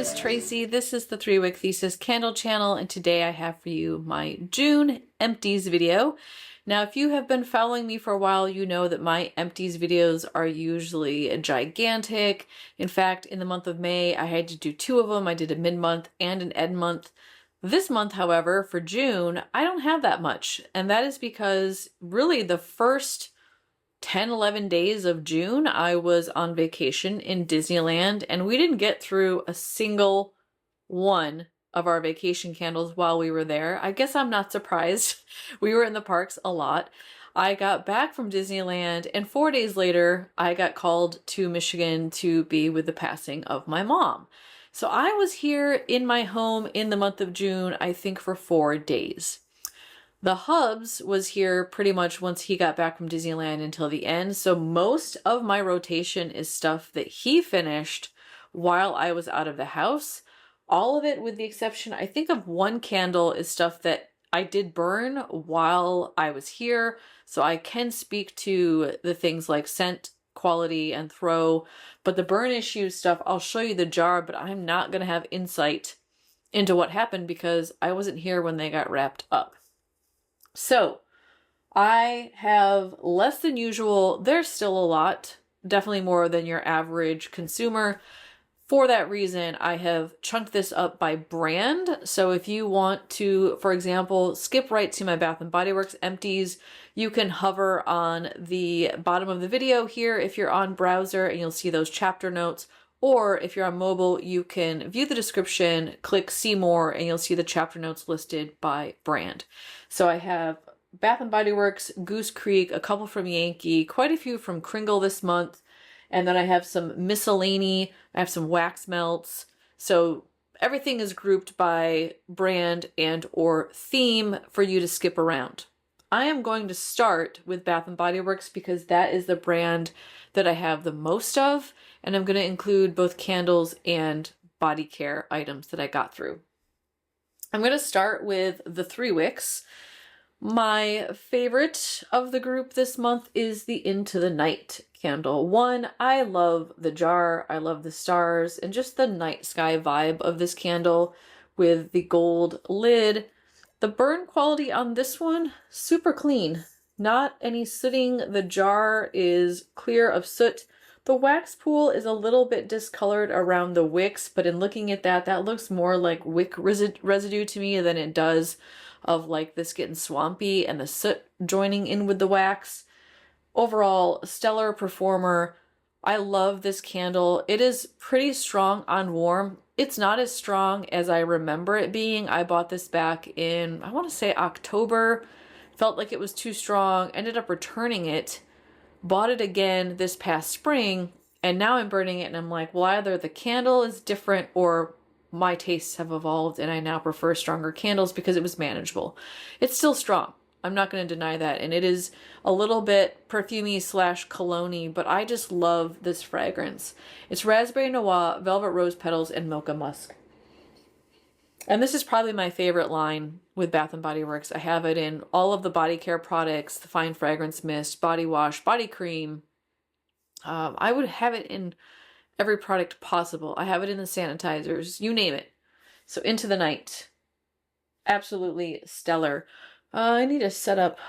is Tracy. This is the 3-Wick Thesis Candle channel, and today I have for you my June Empties video. Now, if you have been following me for a while, you know that my Empties videos are usually gigantic. In fact, in the month of May, I had to do 2 of them. I did a mid-month and an end month. This month, however, for June, I don't have that much, and that is because really the first 10-11 days of June, I was on vacation in Disneyland, and we didn't get through a single one of our vacation candles while we were there. I guess I'm not surprised. We were in the parks a lot. I got back from Disneyland, and 4 days later, I got called to Michigan to be with the passing of my mom. So I was here in my home in the month of June, I think for 4 days. The Hubs was here pretty much once he got back from Disneyland until the end, so most of my rotation is stuff that he finished while I was out of the house. All of it, with the exception, I think, of one candle, is stuff that I did burn while I was here, so I can speak to the things like scent quality and throw, but the burn issue stuff, I'll show you the jar, but I'm not going to have insight into what happened because I wasn't here when they got wrapped up. So I have less than usual. There's still a lot, definitely more than your average consumer. For that reason, I have chunked this up by brand. So if you want to, for example, skip right to my Bath & Body Works Empties, you can hover on the bottom of the video here if you're on browser, and you'll see those chapter notes. Or if you're on mobile, you can view the description, click see more, and you'll see the chapter notes listed by brand. So I have Bath & Body Works, Goose Creek, a couple from Yankee, quite a few from Kringle this month, and then I have some miscellany, I have some wax melts. So everything is grouped by brand and or theme for you to skip around. I am going to start with Bath & Body Works because that is the brand that I have the most of, and I'm going to include both candles and body care items that I got through. I'm going to start with the 3 Wicks. My favorite of the group this month is the Into the Night candle. One, I love the jar, I love the stars, and just the night sky vibe of this candle with the gold lid. The burn quality on this one, super clean. Not any sooting. The jar is clear of soot. The wax pool is a little bit discolored around the wicks, but in looking at that, that looks more like wick residue to me than it does of like this getting swampy and the soot joining in with the wax. Overall, stellar performer. I love this candle. It is pretty strong on warm. It's not as strong as I remember it being. I bought this back in, I want to say October. Felt like it was too strong. Ended up returning it. Bought it again this past spring, and now I'm burning it and I'm like, well, either the candle is different or my tastes have evolved and I now prefer stronger candles because it was manageable. It's still strong. I'm not going to deny that. And it is a little bit perfumey / cologne-y, but I just love this fragrance. It's raspberry noir, velvet rose petals, and mocha musk. And this is probably my favorite line with Bath & Body Works. I have it in all of the body care products, the fine fragrance mist, body wash, body cream. I would have it in every product possible. I have it in the sanitizers, you name it. So Into the Night, absolutely stellar. I need to set up,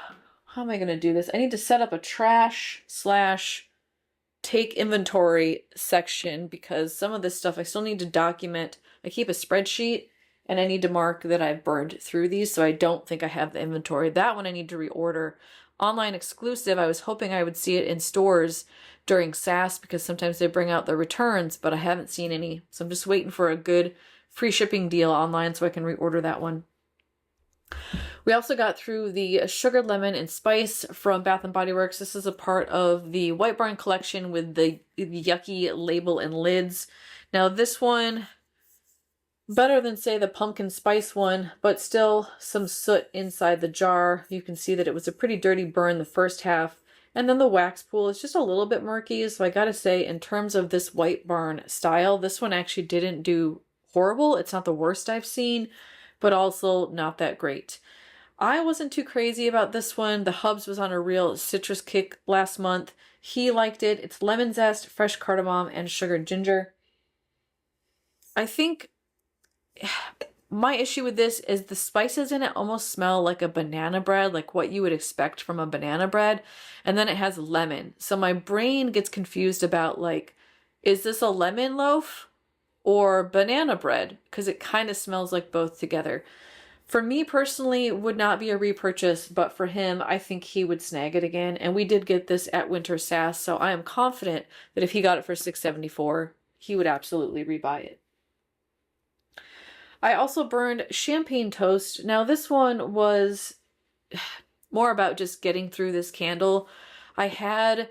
how am I going to do this? I need to set up a trash / take inventory section because some of this stuff I still need to document. I keep a spreadsheet and I need to mark that I've burned through these, so I don't think I have the inventory. That one I need to reorder. Online exclusive, I was hoping I would see it in stores during SAS because sometimes they bring out the returns, but I haven't seen any. So I'm just waiting for a good free shipping deal online so I can reorder that one. We also got through the Sugared Lemon and Spice from Bath & Body Works. This is a part of the White Barn collection with the yucky label and lids. Now this one, better than, say, the pumpkin spice one, but still some soot inside the jar. You can see that it was a pretty dirty burn the first half. And then the wax pool is just a little bit murky. So I gotta say, in terms of this White Barn style, this one actually didn't do horrible. It's not the worst I've seen, but also not that great. I wasn't too crazy about this one. The Hubs was on a real citrus kick last month. He liked it. It's lemon zest, fresh cardamom, and sugared ginger. I think my issue with this is the spices in it almost smell like a banana bread, like what you would expect from a banana bread. And then it has lemon. So my brain gets confused about like, is this a lemon loaf or banana bread? Because it kind of smells like both together. For me personally, it would not be a repurchase, but for him, I think he would snag it again. And we did get this at Winter Sass, so I am confident that if he got it for $6.74, he would absolutely rebuy it. I also burned Champagne Toast. Now this one was more about just getting through this candle. I had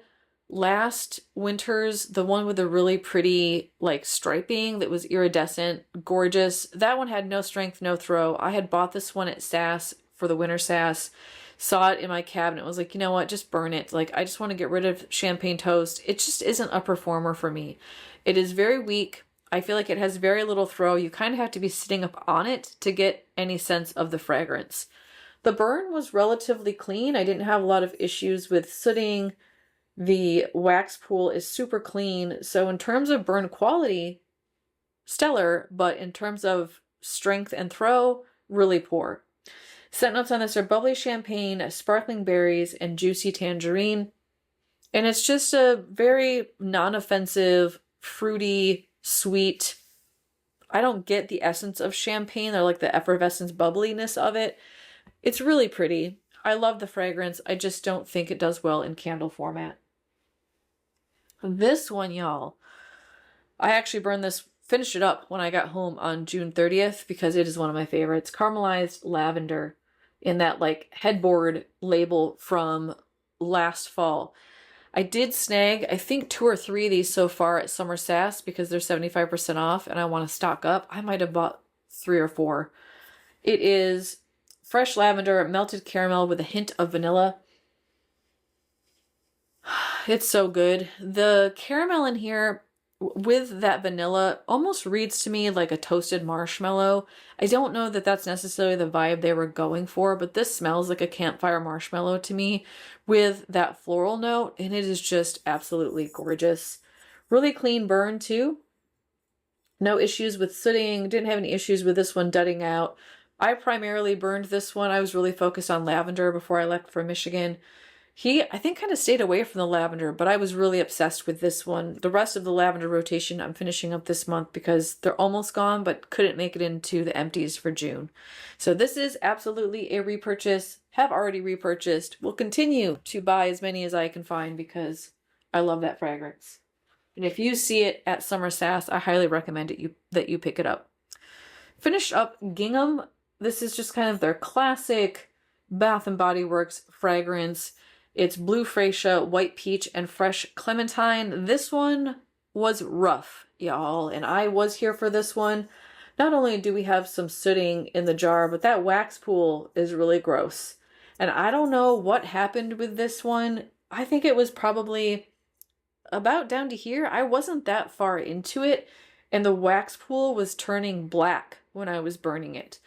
last winter's, the one with the really pretty like striping that was iridescent, gorgeous. That one had no strength, no throw. I had bought this one at Sass for the Winter Sass, saw it in my cabinet, was like, you know what, just burn it. Like, I just want to get rid of Champagne Toast. It just isn't a performer for me. It is very weak. I feel like it has very little throw. You kind of have to be sitting up on it to get any sense of the fragrance. The burn was relatively clean. I didn't have a lot of issues with sooting. The wax pool is super clean. So in terms of burn quality, stellar, but in terms of strength and throw, really poor. Scent notes on this are bubbly champagne, sparkling berries, and juicy tangerine. And it's just a very non-offensive, fruity, sweet. I don't get the essence of champagne or like the effervescence bubbliness of it. It's really pretty. I love the fragrance. I just don't think it does well in candle format. This one, y'all, I actually burned this, finished it up when I got home on June 30th because it is one of my favorites. Caramelized lavender in that like headboard label from last fall. I did snag, I think 2 or 3 of these so far at Summer Sass because they're 75% off and I want to stock up. I might have bought 3 or 4. It is fresh lavender, melted caramel with a hint of vanilla. It's so good. The caramel in here with that vanilla almost reads to me like a toasted marshmallow. I don't know that that's necessarily the vibe they were going for, but this smells like a campfire marshmallow to me with that floral note, and it is just absolutely gorgeous. Really clean burn too. No issues with sooting. Didn't have any issues with this one dudding out. I primarily burned this one. I was really focused on lavender before I left for Michigan. I think, kind of stayed away from the lavender, but I was really obsessed with this one. The rest of the lavender rotation I'm finishing up this month because they're almost gone, but couldn't make it into the empties for June. So this is absolutely a repurchase. Have already repurchased. Will continue to buy as many as I can find because I love that fragrance. And if you see it at Summer Sass, I highly recommend that you pick it up. Finished up Gingham. This is just kind of their classic Bath & Body Works fragrance. It's blue freesia, white peach, and fresh clementine. This one was rough, y'all, and I was here for this one. Not only do we have some sooting in the jar, but that wax pool is really gross. And I don't know what happened with this one. I think it was probably about down to here. I wasn't that far into it, and the wax pool was turning black when I was burning it.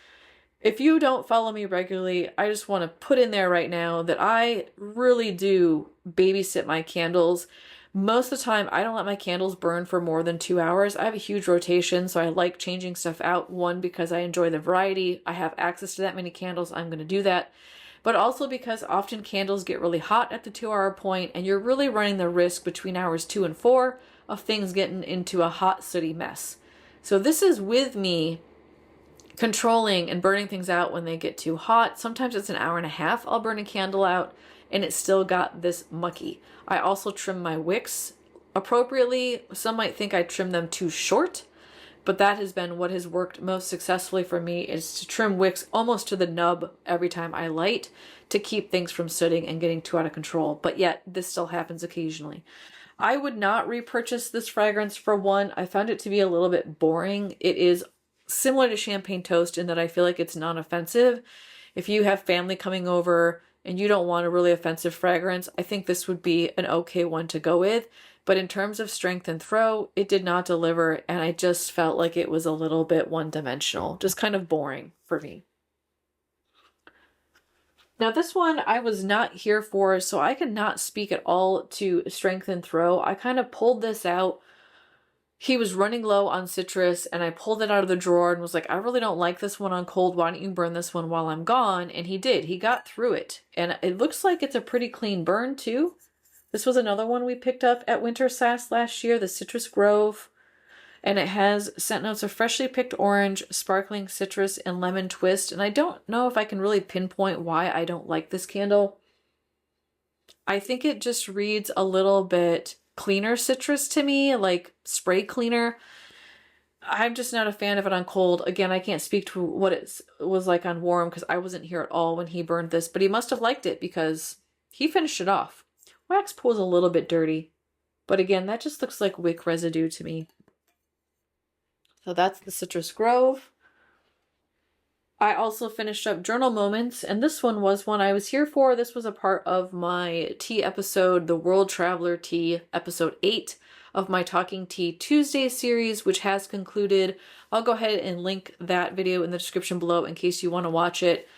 If you don't follow me regularly, I just want to put in there right now that I really do babysit my candles. Most of the time, I don't let my candles burn for more than 2 hours. I have a huge rotation, so I like changing stuff out. One, because I enjoy the variety. I have access to that many candles. I'm going to do that. But also because often candles get really hot at the 2-hour point, and you're really running the risk between hours 2 and 4 of things getting into a hot, sooty mess. So this is with me controlling and burning things out when they get too hot. Sometimes it's an hour and a half I'll burn a candle out and it's still got this mucky. I also trim my wicks appropriately. Some might think I trim them too short, but that has been what has worked most successfully for me, is to trim wicks almost to the nub every time I light to keep things from sooting and getting too out of control. But yet this still happens occasionally. I would not repurchase this fragrance. For one, I found it to be a little bit boring. It is similar to Champagne Toast in that I feel like it's non-offensive. If you have family coming over and you don't want a really offensive fragrance, I think this would be an okay one to go with. But in terms of strength and throw, it did not deliver, and I just felt like it was a little bit one-dimensional, just kind of boring for me. Now this one I was not here for, so I could not speak at all to strength and throw. I kind of pulled this out he was running low on citrus, and I pulled it out of the drawer and was like, I really don't like this one on cold. Why don't you burn this one while I'm gone? And he did. He got through it. And it looks like it's a pretty clean burn too. This was another one we picked up at Winter Sass last year, the Citrus Grove. And it has scent notes of freshly picked orange, sparkling citrus, and lemon twist. And I don't know if I can really pinpoint why I don't like this candle. I think it just reads a little bit cleaner citrus to me, like spray cleaner. I'm just not a fan of it on cold. Again, I can't speak to what it was like on warm because I wasn't here at all when he burned this, but he must have liked it because he finished it off. Wax pool's a little bit dirty, but again, that just looks like wick residue to me. So that's the Citrus Grove. I also finished up Journal Moments, and this one was one I was here for. This was a part of my tea episode, the World Traveler Tea, episode 8 of my Talking Tea Tuesday series, which has concluded. I'll go ahead and link that video in the description below in case you want to watch it.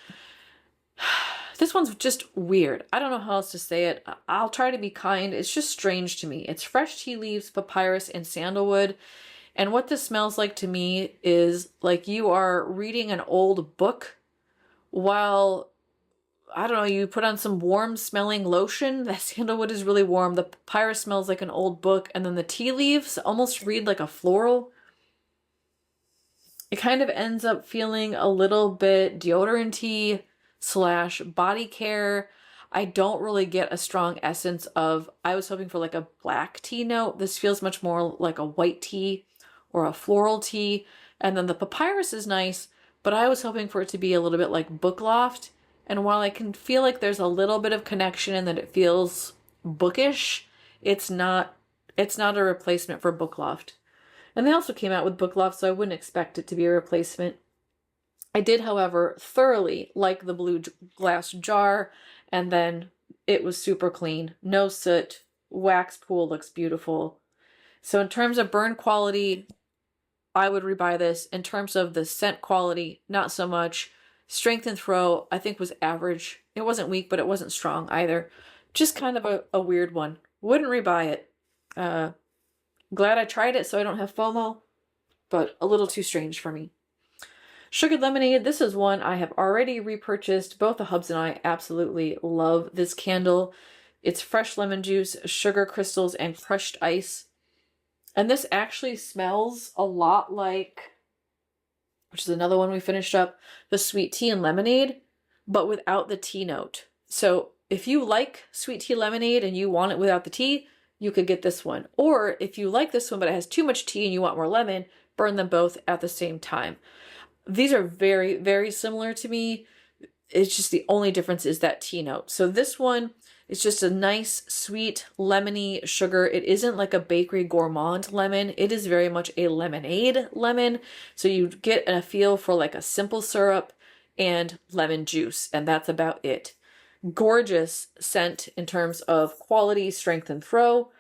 This one's just weird. I don't know how else to say it. I'll try to be kind. It's just strange to me. It's fresh tea leaves, papyrus, and sandalwood. And what this smells like to me is like you are reading an old book while, I don't know, you put on some warm smelling lotion. That sandalwood is really warm. The papyrus smells like an old book. And then the tea leaves almost read like a floral. It kind of ends up feeling a little bit deodorant-y / body care. I don't really get a strong essence of, I was hoping for like a black tea note. This feels much more like a white tea or a floral tea. And then the papyrus is nice, but I was hoping for it to be a little bit like Book Loft. And while I can feel like there's a little bit of connection and that it feels bookish, it's not a replacement for Book Loft. And they also came out with Book Loft, so I wouldn't expect it to be a replacement. I did, however, thoroughly like the blue glass jar, and then it was super clean. No soot. Wax pool looks beautiful. So in terms of burn quality, I would rebuy this. In terms of the scent quality, not so much. Strength and throw, I think, was average. It wasn't weak, but it wasn't strong either. Just kind of a weird one. Wouldn't rebuy it. Glad I tried it so I don't have FOMO, but a little too strange for me. Sugared Lemonade, this is one I have already repurchased. Both the hubs and I absolutely love this candle. It's fresh lemon juice, sugar crystals, and crushed ice. And this actually smells a lot like, which is another one we finished up, the Sweet Tea and Lemonade, but without the tea note. So if you like Sweet Tea Lemonade and you want it without the tea, you could get this one. Or if you like this one but it has too much tea and you want more lemon, burn them both at the same time. These are very, very similar to me. It's just the only difference is that tea note. So this one is just a nice, sweet, lemony sugar. It isn't like a bakery gourmand lemon. It is very much a lemonade lemon. So you get a feel for like a simple syrup and lemon juice, and that's about it. Gorgeous scent in terms of quality, strength, and throw.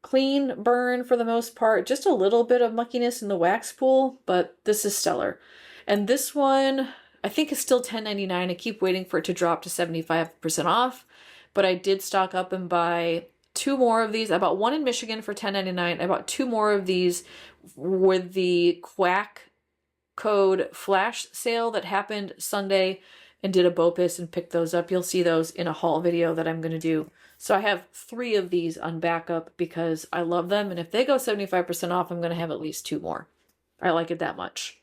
Clean burn for the most part. Just a little bit of muckiness in the wax pool, but this is stellar. And this one, I think is still $10.99. I keep waiting for it to drop to 75% off, but I did stock up and buy 2 more of these. I bought one in Michigan for $10.99. I bought 2 more of these with the Quack code flash sale that happened Sunday, and did a BOPIS and picked those up. You'll see those in a haul video that I'm going to do. So I have 3 of these on backup because I love them, and if they go 75% off, I'm going to have at least 2 more. I like it that much.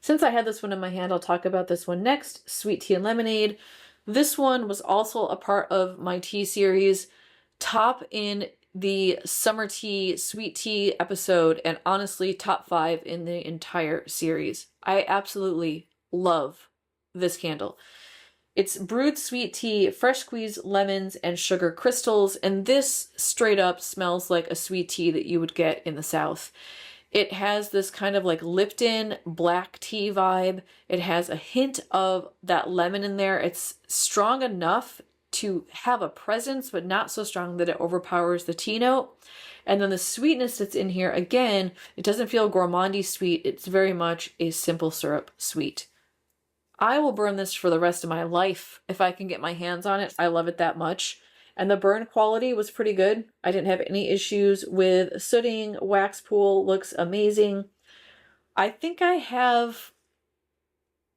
Since I had this one in my hand, I'll talk about this one next, Sweet Tea and Lemonade. This one was also a part of my tea series, top in the summer tea, sweet tea episode, and honestly top 5 in the entire series. I absolutely love this candle. It's brewed sweet tea, fresh squeezed lemons, and sugar crystals, and this straight up smells like a sweet tea that you would get in the South. It has this kind of like Lipton black tea vibe. It has a hint of that lemon in there. It's strong enough to have a presence, but not so strong that it overpowers the tea note. And then the sweetness that's in here, again, it doesn't feel gourmandy sweet. It's very much a simple syrup sweet. I will burn this for the rest of my life if I can get my hands on it. I love it that much. and the burn quality was pretty good. I didn't have any issues with sooting. Wax pool looks amazing. I think I have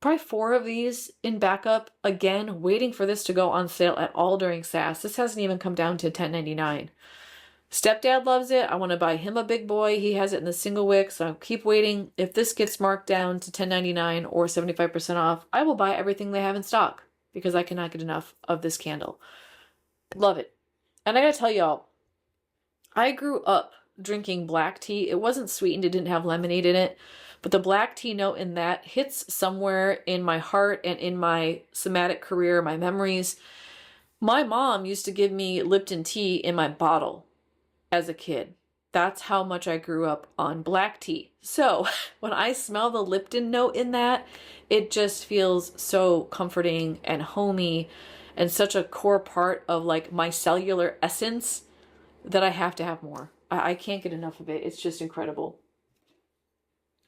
probably 4 of these in backup, again, waiting for this to go on sale at all during SAS. This hasn't even come down to $10.99. Stepdad loves it. I want to buy him a big boy. He has it in the Single-Wick, so I'll keep waiting. If this gets marked down to $10.99 or 75% off, I will buy everything they have in stock because I cannot get enough of this candle. Love it. And I gotta tell y'all, I grew up drinking black tea. It wasn't sweetened. It didn't have lemonade in it. But the black tea note in that hits somewhere in my heart and in my somatic career, my memories. My mom used to give me Lipton tea in my bottle as a kid. That's how much I grew up on black tea. So when I smell the Lipton note in that, it just feels so comforting and homey and such a core part of like my cellular essence that I have to have more. I can't get enough of it. It's just incredible.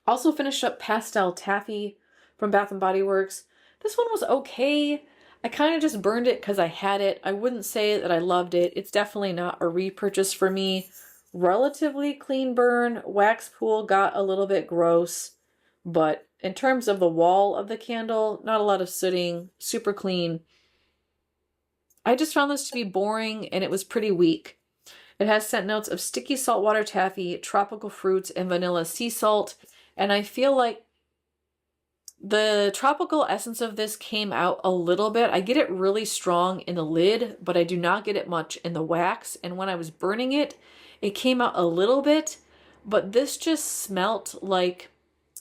Also finished up Pastel Taffy from Bath & Body Works. This one was okay. I kind of just burned it because I had it. I wouldn't say that I loved it. It's definitely not a repurchase for me. Relatively clean burn. Wax pool got a little bit gross. But in terms of the wall of the candle, not a lot of sooting. Super clean. I just found this to be boring and it was pretty weak. It has scent notes of sticky saltwater taffy, tropical fruits, and vanilla sea salt. And I feel like the tropical essence of this came out a little bit. I get it really strong in the lid, but I do not get it much in the wax. And when I was burning it, it came out a little bit, but this just smelt like,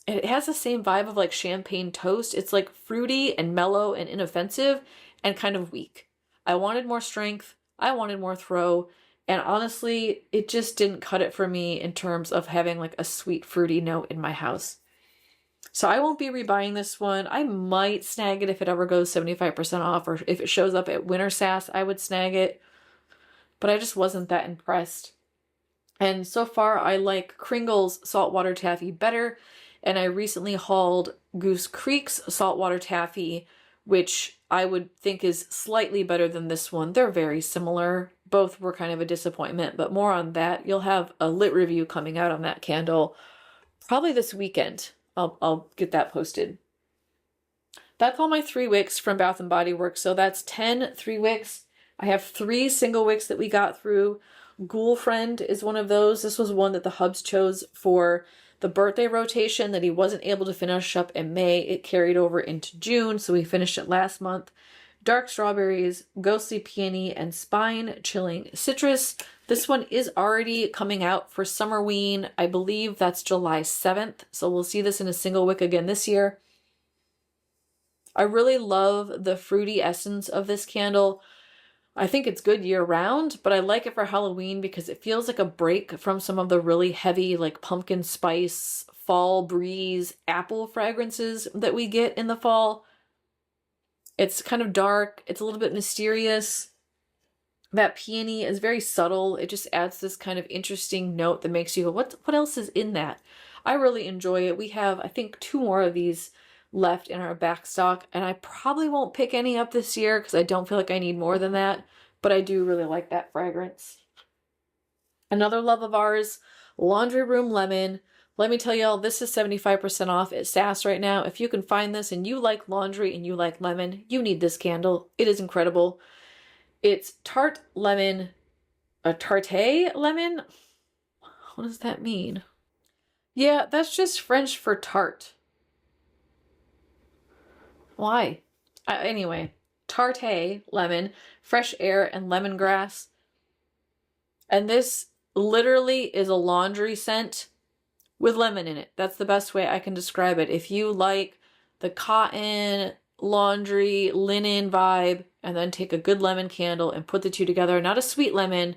it has the same vibe of like champagne toast. It's like fruity and mellow and inoffensive and kind of weak. I wanted more strength. I wanted more throw. And honestly, it just didn't cut it for me in terms of having like a sweet fruity note in my house. So I won't be rebuying this one. I might snag it if it ever goes 75% off, or if it shows up at Winter Sass, I would snag it. But I just wasn't that impressed. And so far, I like Kringle's Saltwater Taffy better. And I recently hauled Goose Creek's Saltwater Taffy, which I would think is slightly better than this one. They're very similar. Both were kind of a disappointment, but more on that. You'll have a lit review coming out on that candle probably this weekend. I'll get that posted. That's all my 3 wicks from Bath & Body Works. So that's 10 3 wicks. I have 3 single wicks that we got through. Ghoul Friend is one of those. This was one that the hubs chose for the birthday rotation that he wasn't able to finish up in May. It carried over into June, so we finished it last month. Dark Strawberries, Ghostly Peony, and Spine Chilling Citrus. This one is already coming out for Summerween. I believe that's July 7th, so we'll see this in a single wick again this year. I really love the fruity essence of this candle. I think it's good year-round, but I like it for Halloween because it feels like a break from some of the really heavy, like pumpkin spice, fall breeze, apple fragrances that we get in the fall. It's kind of dark. It's a little bit mysterious. That peony is very subtle. It just adds this kind of interesting note that makes you go, what else is in that? I really enjoy it. We have, I think, 2 more of these left in our back stock, and I probably won't pick any up this year because I don't feel like I need more than that, but I do really like that fragrance. Another love of ours, Laundry Room Lemon. Let me tell y'all, this is 75% off at SAS right now. If you can find this and you like laundry and you like lemon, you need this candle. It is incredible. It's tarte lemon, a tarte lemon? What does that mean? Yeah, that's just French for tart. Why? Anyway, tarte lemon, fresh air, and lemongrass. And this literally is a laundry scent with lemon in it. That's the best way I can describe it. If you like the cotton, laundry, linen vibe, and then take a good lemon candle and put the 2 together, not a sweet lemon,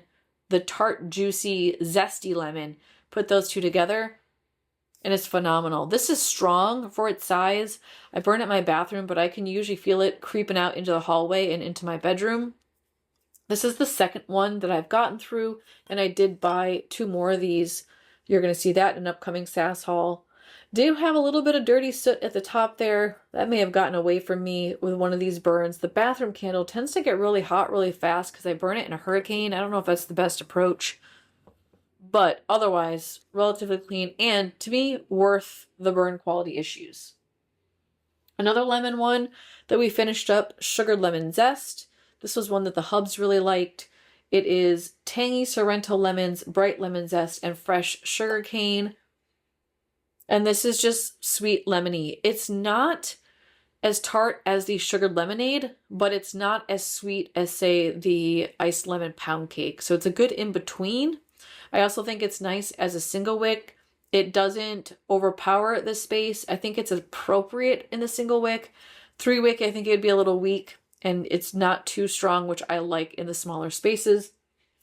the tart, juicy, zesty lemon, put those 2 together, and it's phenomenal. This is strong for its size. I burn it in my bathroom, but I can usually feel it creeping out into the hallway and into my bedroom. This is the second one that I've gotten through, and I did buy 2 more of these. You're going to see that in an upcoming SAS haul. Do have a little bit of dirty soot at the top there. That may have gotten away from me with one of these burns. The bathroom candle tends to get really hot really fast because I burn it in a hurricane. I don't know if that's the best approach. But otherwise, relatively clean and, to me, worth the burn quality issues. Another lemon one that we finished up, Sugared Lemon Zest. This was one that the hubs really liked. It is tangy Sorrento lemons, bright lemon zest, and fresh sugar cane. And this is just sweet lemony. It's not as tart as the sugared lemonade, but it's not as sweet as, say, the iced lemon pound cake. So it's a good in-between. I also think it's nice as a single wick. It doesn't overpower the space. I think it's appropriate in the single wick. 3-wick, I think it would be a little weak, and it's not too strong, which I like in the smaller spaces.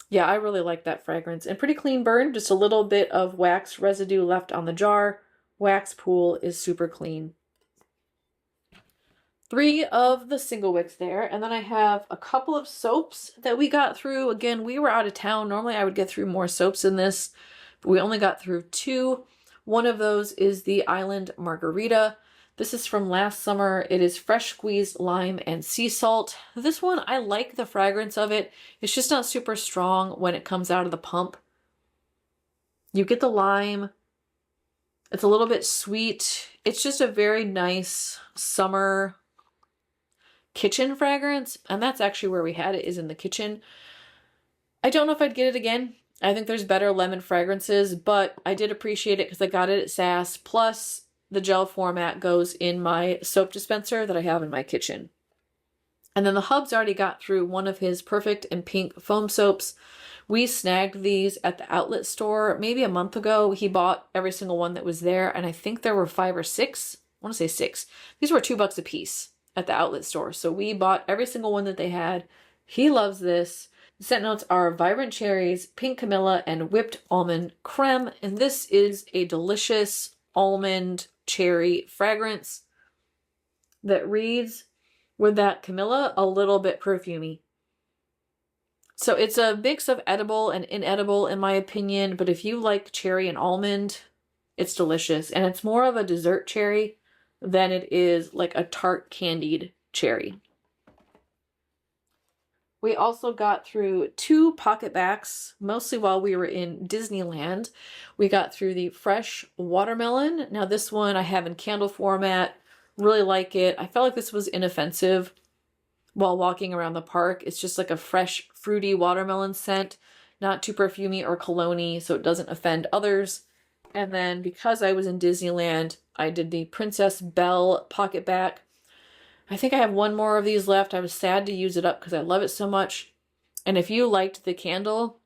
Yeah, I really like that fragrance. And pretty clean burn, just a little bit of wax residue left on the jar. Wax pool is super clean. 3 of the single wicks there, and then I have a couple of soaps that we got through. Again, we were out of town. Normally I would get through more soaps in this, but we only got through 2. One of those is the Island Margarita. This is from last summer. It is fresh squeezed lime and sea salt. This one, I like the fragrance of it. It's just not super strong when it comes out of the pump. You get the lime. It's a little bit sweet. It's just a very nice summer kitchen fragrance, and that's actually where we had it, is in the kitchen. I don't know if I'd get it again. I think there's better lemon fragrances, but I did appreciate it because I got it at SAS. Plus, the gel format goes in my soap dispenser that I have in my kitchen. And then the hubs already got through one of his Perfect and Pink foam soaps. We snagged these at the outlet store maybe a month ago. He bought every single one that was there, and I think there were 5 or 6. I want to say 6. These were $2 a piece at the outlet store. So we bought every single one that they had. He loves this. The scent notes are vibrant cherries, pink Camilla, and whipped almond creme. And this is a delicious almond cherry fragrance that reads with that Camilla a little bit perfumey. So it's a mix of edible and inedible in my opinion, but if you like cherry and almond, it's delicious. And it's more of a dessert cherry than it is like a tart candied cherry. We also got through 2 Pocketbacs, mostly while we were in Disneyland. We got through the fresh watermelon. Now this one I have in candle format. Really like it. I felt like this was inoffensive while walking around the park. It's just like a fresh, fruity watermelon scent. Not too perfumey or cologne-y, so it doesn't offend others. And then because I was in Disneyland, I did the Princess Belle Pocketbac. I think I have 1 more of these left. I was sad to use it up because I love it so much. And if you liked the candle,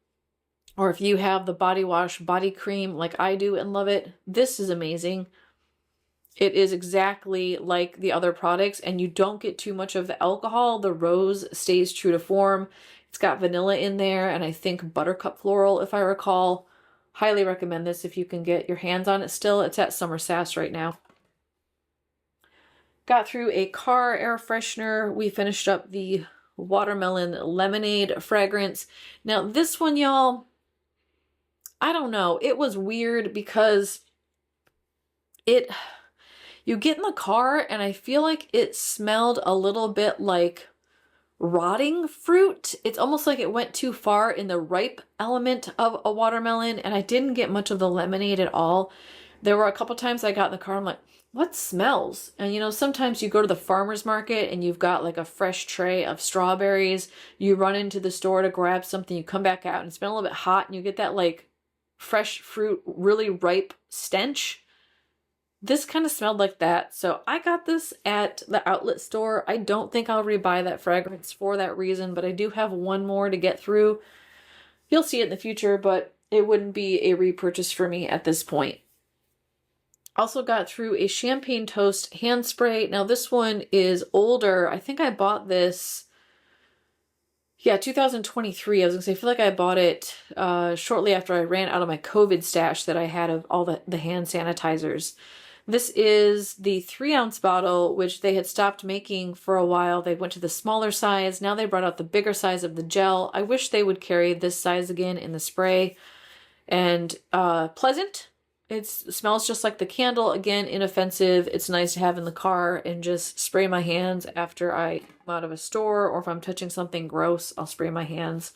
or if you have the body wash, body cream like I do and love it, this is amazing. It is exactly like the other products, and you don't get too much of the alcohol. The rose stays true to form. It's got vanilla in there, and I think buttercup floral, if I recall. Highly recommend this if you can get your hands on it still. It's at Summer Sass right now. Got through a car air freshener. We finished up the watermelon lemonade fragrance. Now this one, y'all, I don't know. It was weird because you get in the car and I feel like it smelled a little bit like rotting fruit. It's almost like it went too far in the ripe element of a watermelon, and I didn't get much of the lemonade at all. There were a couple times I got in the car, I'm like, what smells? And you know, sometimes you go to the farmer's market and you've got like a fresh tray of strawberries. You run into the store to grab something, you come back out and it's been a little bit hot and you get that like fresh fruit, really ripe stench. This kind of smelled like that. So I got this at the outlet store. I don't think I'll rebuy that fragrance for that reason, but I do have 1 more to get through. You'll see it in the future, but it wouldn't be a repurchase for me at this point. Also got through a Champagne Toast hand spray. Now this one is older. I think I bought this, 2023. I was gonna say, I feel like I bought it shortly after I ran out of my COVID stash that I had of all the hand sanitizers. This is the 3-ounce bottle, which they had stopped making for a while. They went to the smaller size. Now they brought out the bigger size of the gel. I wish they would carry this size again in the spray. And pleasant. It smells just like the candle. Again, inoffensive. It's nice to have in the car and just spray my hands after I come out of a store, or if I'm touching something gross, I'll spray my hands.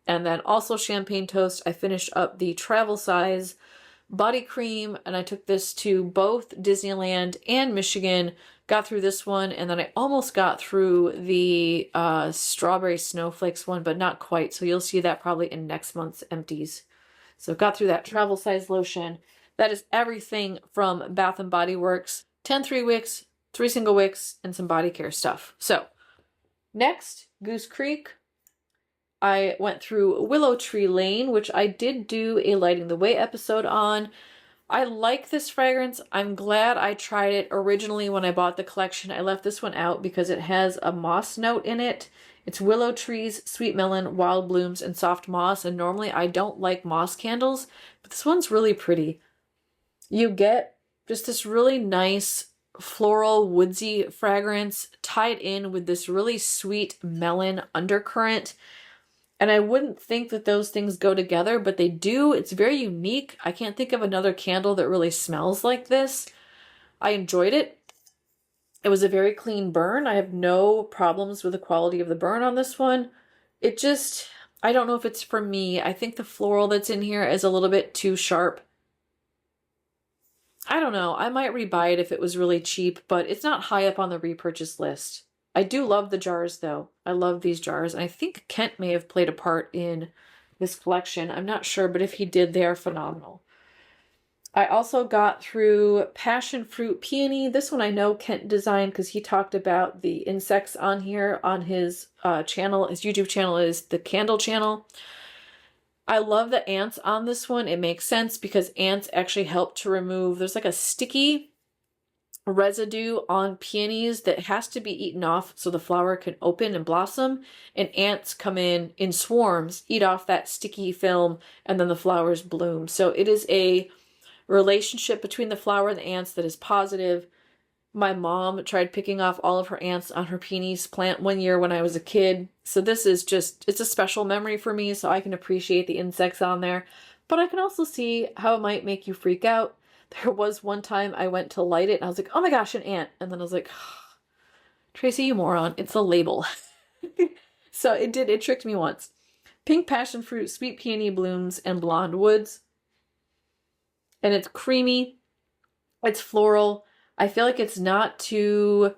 And then also Champagne Toast. I finished up the travel size body cream, and I took this to both Disneyland and Michigan. Got through this one, and then I almost got through the strawberry snowflakes one, but not quite. So you'll see that probably in next month's Empties. So got through that travel size lotion. That is everything from Bath & Body Works. 10 3-wicks, 3 single wicks, and some body care stuff. So next, Goose Creek. I went through Willow Tree Lane, which I did do a Lighting the Way episode on. I like this fragrance. I'm glad I tried it originally when I bought the collection. I left this one out because it has a moss note in it. It's willow trees, sweet melon, wild blooms, and soft moss. And normally I don't like moss candles, but this one's really pretty. You get just this really nice floral woodsy fragrance tied in with this really sweet melon undercurrent. And I wouldn't think that those things go together, but they do. It's very unique. I can't think of another candle that really smells like this. I enjoyed it. It was a very clean burn. I have no problems with the quality of the burn on this one. It just, I don't know if it's for me. I think the floral that's in here is a little bit too sharp. I don't know. I might rebuy it if it was really cheap, but it's not high up on the repurchase list. I do love the jars though. I love these jars. And I think Kent may have played a part in this collection. I'm not sure, but if he did, they are phenomenal. I also got through Passionfruit Peony. This one I know Kent designed because he talked about the insects on here on his channel. His YouTube channel is the Candle Channel. I love the ants on this one. It makes sense because ants actually help to remove, there's like a sticky residue on peonies that has to be eaten off so the flower can open and blossom, and ants come in swarms, eat off that sticky film, and then the flowers bloom. So it is a relationship between the flower and the ants that is positive. My mom tried picking off all of her ants on her peonies plant one year when I was a kid. So this is just, it's a special memory for me, so I can appreciate the insects on there. But I can also see how it might make you freak out. There was one time I went to light it and I was like, oh my gosh, an ant. And then I was like, oh, Tracy, you moron, it's a label. So it tricked me once. Pink passion fruit, sweet peony blooms, and blonde woods. And it's creamy. It's floral. I feel like it's not too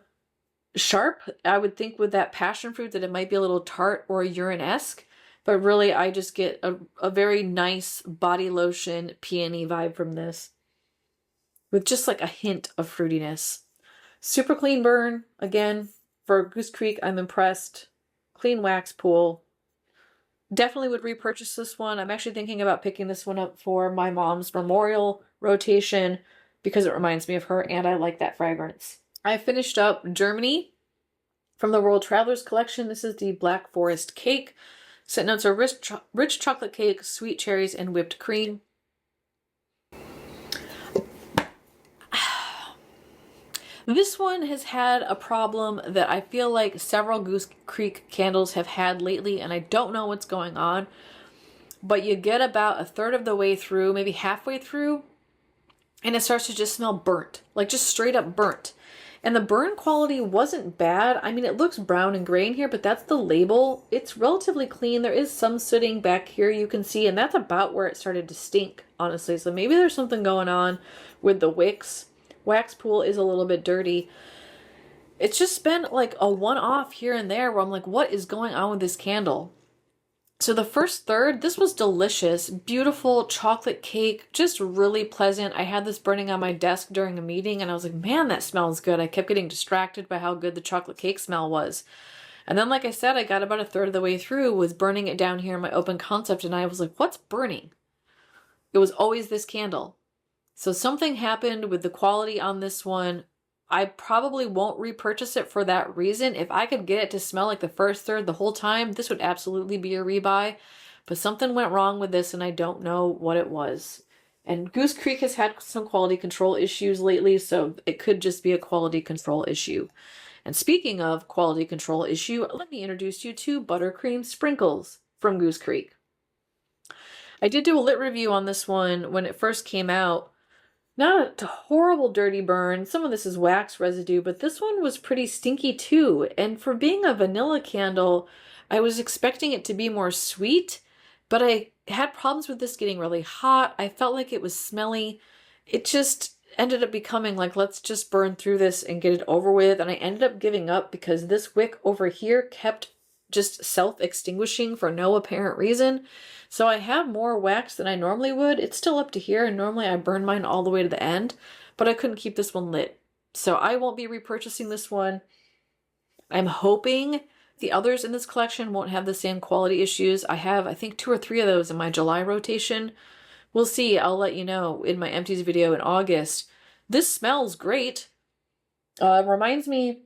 sharp. I would think with that passion fruit that it might be a little tart or urine-esque. But really, I just get a very nice body lotion peony vibe from this, with just like a hint of fruitiness. Super clean burn. Again, for Goose Creek, I'm impressed. Clean wax pool. Definitely would repurchase this one. I'm actually thinking about picking this one up for my mom's memorial rotation because it reminds me of her and I like that fragrance. I finished up Germany from the World Travelers Collection. This is the Black Forest Cake. Scent notes are rich chocolate cake, sweet cherries, and whipped cream. This one has had a problem that I feel like several Goose Creek candles have had lately, and I don't know what's going on. But you get about a third of the way through, maybe halfway through, and it starts to just smell burnt, like just straight up burnt. And the burn quality wasn't bad. I mean, it looks brown and gray in here, but that's the label. It's relatively clean. There is some sooting back here you can see, and that's about where it started to stink, honestly. So maybe there's something going on with the wicks. Wax pool is a little bit dirty. It's just been like a one-off here and there where I'm like, what is going on with this candle? So the first third, this was delicious. Beautiful chocolate cake, just really pleasant. I had this burning on my desk during a meeting and I was like, man, that smells good. I kept getting distracted by how good the chocolate cake smell was. And then, like I said, I got about a third of the way through, was burning it down here in my open concept, and I was like, what's burning? It was always this candle. So something happened with the quality on this one. I probably won't repurchase it for that reason. If I could get it to smell like the first third the whole time, this would absolutely be a rebuy. But something went wrong with this and I don't know what it was. And Goose Creek has had some quality control issues lately, so it could just be a quality control issue. And speaking of quality control issue, let me introduce you to Buttercream Sprinkles from Goose Creek. I did do a lit review on this one when it first came out. Not a horrible dirty burn. Some of this is wax residue, but this one was pretty stinky too. And for being a vanilla candle, I was expecting it to be more sweet, but I had problems with this getting really hot. I felt like it was smelly. It just ended up becoming like, let's just burn through this and get it over with. And I ended up giving up because this wick over here kept just self-extinguishing for no apparent reason. So I have more wax than I normally would. It's still up to here, and normally I burn mine all the way to the end, but I couldn't keep this one lit. So I won't be repurchasing this one. I'm hoping the others in this collection won't have the same quality issues. I have, I think, 2 or 3 of those in my July rotation. We'll see. I'll let you know in my empties video in August. This smells great. Reminds me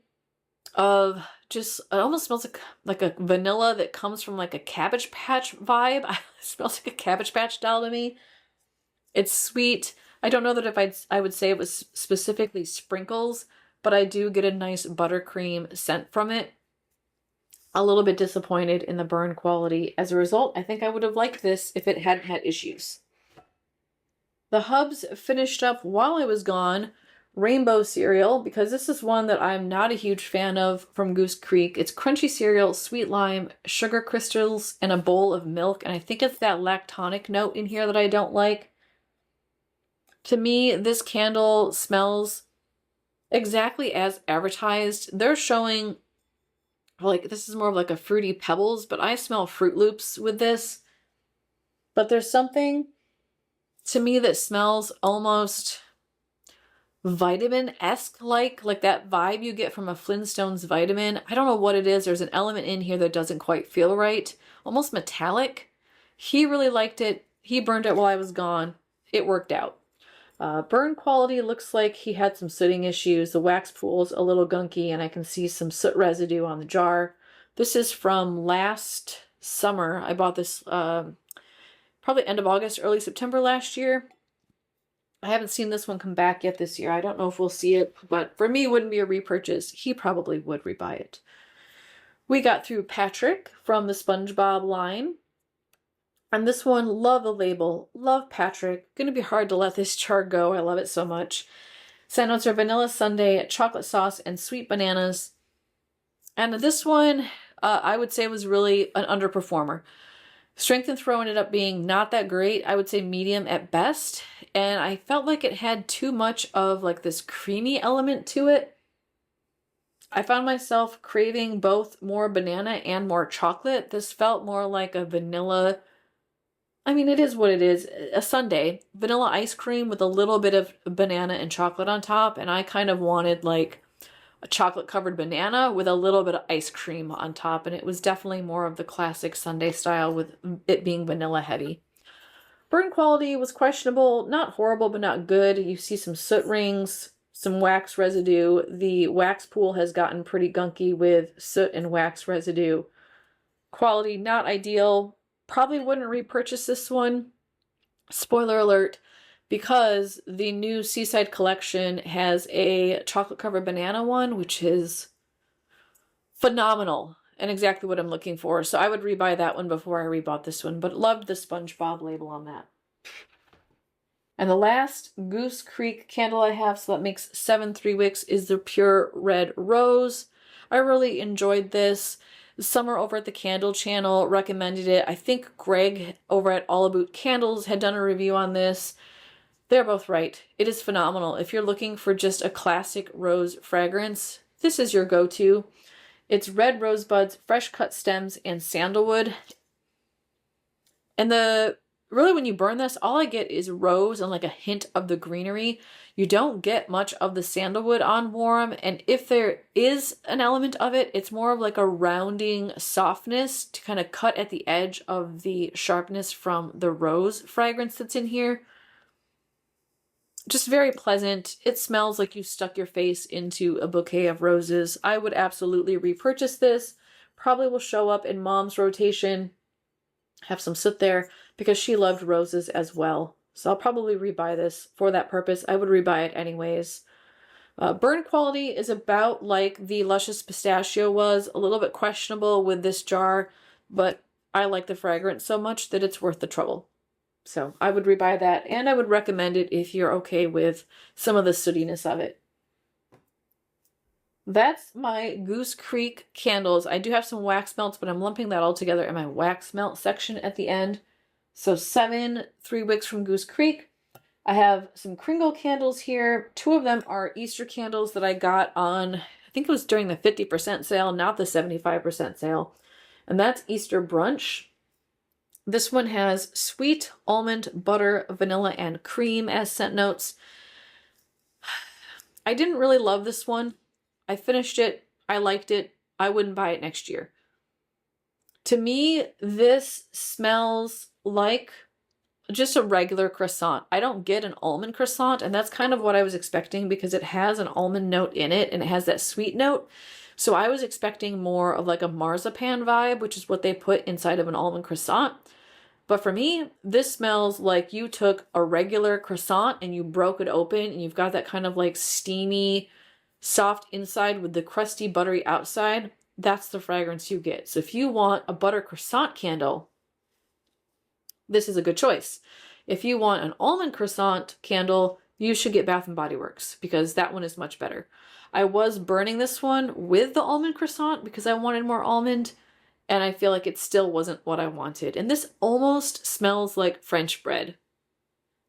of just, it almost smells like a vanilla that comes from like a Cabbage Patch vibe. It smells like a Cabbage Patch doll to me. It's sweet. I don't know that if I would say it was specifically sprinkles, but I do get a nice buttercream scent from it. A little bit disappointed in the burn quality. As a result, I think I would have liked this if it hadn't had issues. The hubs finished up while I was gone. Rainbow cereal, because this is one that I'm not a huge fan of from Goose Creek. It's crunchy cereal, sweet lime, sugar crystals, and a bowl of milk. And I think it's that lactonic note in here that I don't like. To me, this candle smells exactly as advertised. They're showing, like, this is more of like a Fruity Pebbles, but I smell Fruit Loops with this. But there's something to me that smells almost vitamin-esque, like that vibe you get from a Flintstones vitamin. I don't know what it is. There's an element in here that doesn't quite feel right. Almost metallic. He really liked it. He burned it while I was gone. It worked out. Burn quality looks like he had some sooting issues. The wax pool's a little gunky, and I can see some soot residue on the jar. This is from last summer. I bought this probably end of August, early September last year. I haven't seen this one come back yet this year. I don't know if we'll see it, but for me, it wouldn't be a repurchase. He probably would rebuy it. We got through Patrick from the SpongeBob line. And this one, love the label, love Patrick. Gonna be hard to let this jar go. I love it so much. Scent notes are vanilla sundae, chocolate sauce, and sweet bananas. And this one, I would say was really an underperformer. Strength and throw ended up being not that great. I would say medium at best. And I felt like it had too much of like this creamy element to it. I found myself craving both more banana and more chocolate. This felt more like a vanilla, I mean, it is what it is, a sundae. Vanilla ice cream with a little bit of banana and chocolate on top. And I kind of wanted like a chocolate covered banana with a little bit of ice cream on top, and it was definitely more of the classic sundae style with it being vanilla heavy. Burn quality was questionable, not horrible, but not good. You see some soot rings, some wax residue. The wax pool has gotten pretty gunky with soot and wax residue. Quality not ideal. Probably wouldn't repurchase this one. Spoiler alert. Because the new Seaside collection has a chocolate covered banana one, which is phenomenal and exactly what I'm looking for. So I would rebuy that one before I rebought this one, but loved the SpongeBob label on that. And the last Goose Creek candle I have, so that makes 7 3-wicks, is the Pure Red Rose. I really enjoyed this. Summer over at the Candle Channel recommended it. I think Greg over at All About Candles had done a review on this. They're both right. It is phenomenal. If you're looking for just a classic rose fragrance, this is your go-to. It's red rosebuds, fresh cut stems, and sandalwood. And really when you burn this, all I get is rose and like a hint of the greenery. You don't get much of the sandalwood on warm. And if there is an element of it, it's more of like a rounding softness to kind of cut at the edge of the sharpness from the rose fragrance that's in here. Just very pleasant. It smells like you stuck your face into a bouquet of roses. I would absolutely repurchase this. Probably will show up in Mom's rotation. Have some soot there because she loved roses as well. So I'll probably rebuy this for that purpose. I would rebuy it anyways. Burn quality is about like the Luscious Pistachio was. A little bit questionable with this jar, but I like the fragrance so much that it's worth the trouble. So I would rebuy that, and I would recommend it if you're okay with some of the sootiness of it. That's my Goose Creek candles. I do have some wax melts, but I'm lumping that all together in my wax melt section at the end. So 7 3 wicks from Goose Creek. I have some Kringle candles here. 2 of them are Easter candles that I got on, I think it was during the 50% sale, not the 75% sale. And that's Easter Brunch. This one has sweet almond, butter, vanilla, and cream as scent notes. I didn't really love this one. I finished it. I liked it. I wouldn't buy it next year. To me, this smells like just a regular croissant. I don't get an almond croissant, and that's kind of what I was expecting because it has an almond note in it and it has that sweet note. So I was expecting more of like a marzipan vibe, which is what they put inside of an almond croissant. But for me, this smells like you took a regular croissant and you broke it open and you've got that kind of like steamy, soft inside with the crusty, buttery outside. That's the fragrance you get. So if you want a butter croissant candle, this is a good choice. If you want an almond croissant candle, you should get Bath & Body Works because that one is much better. I was burning this one with the almond croissant because I wanted more almond, and I feel like it still wasn't what I wanted. And this almost smells like French bread.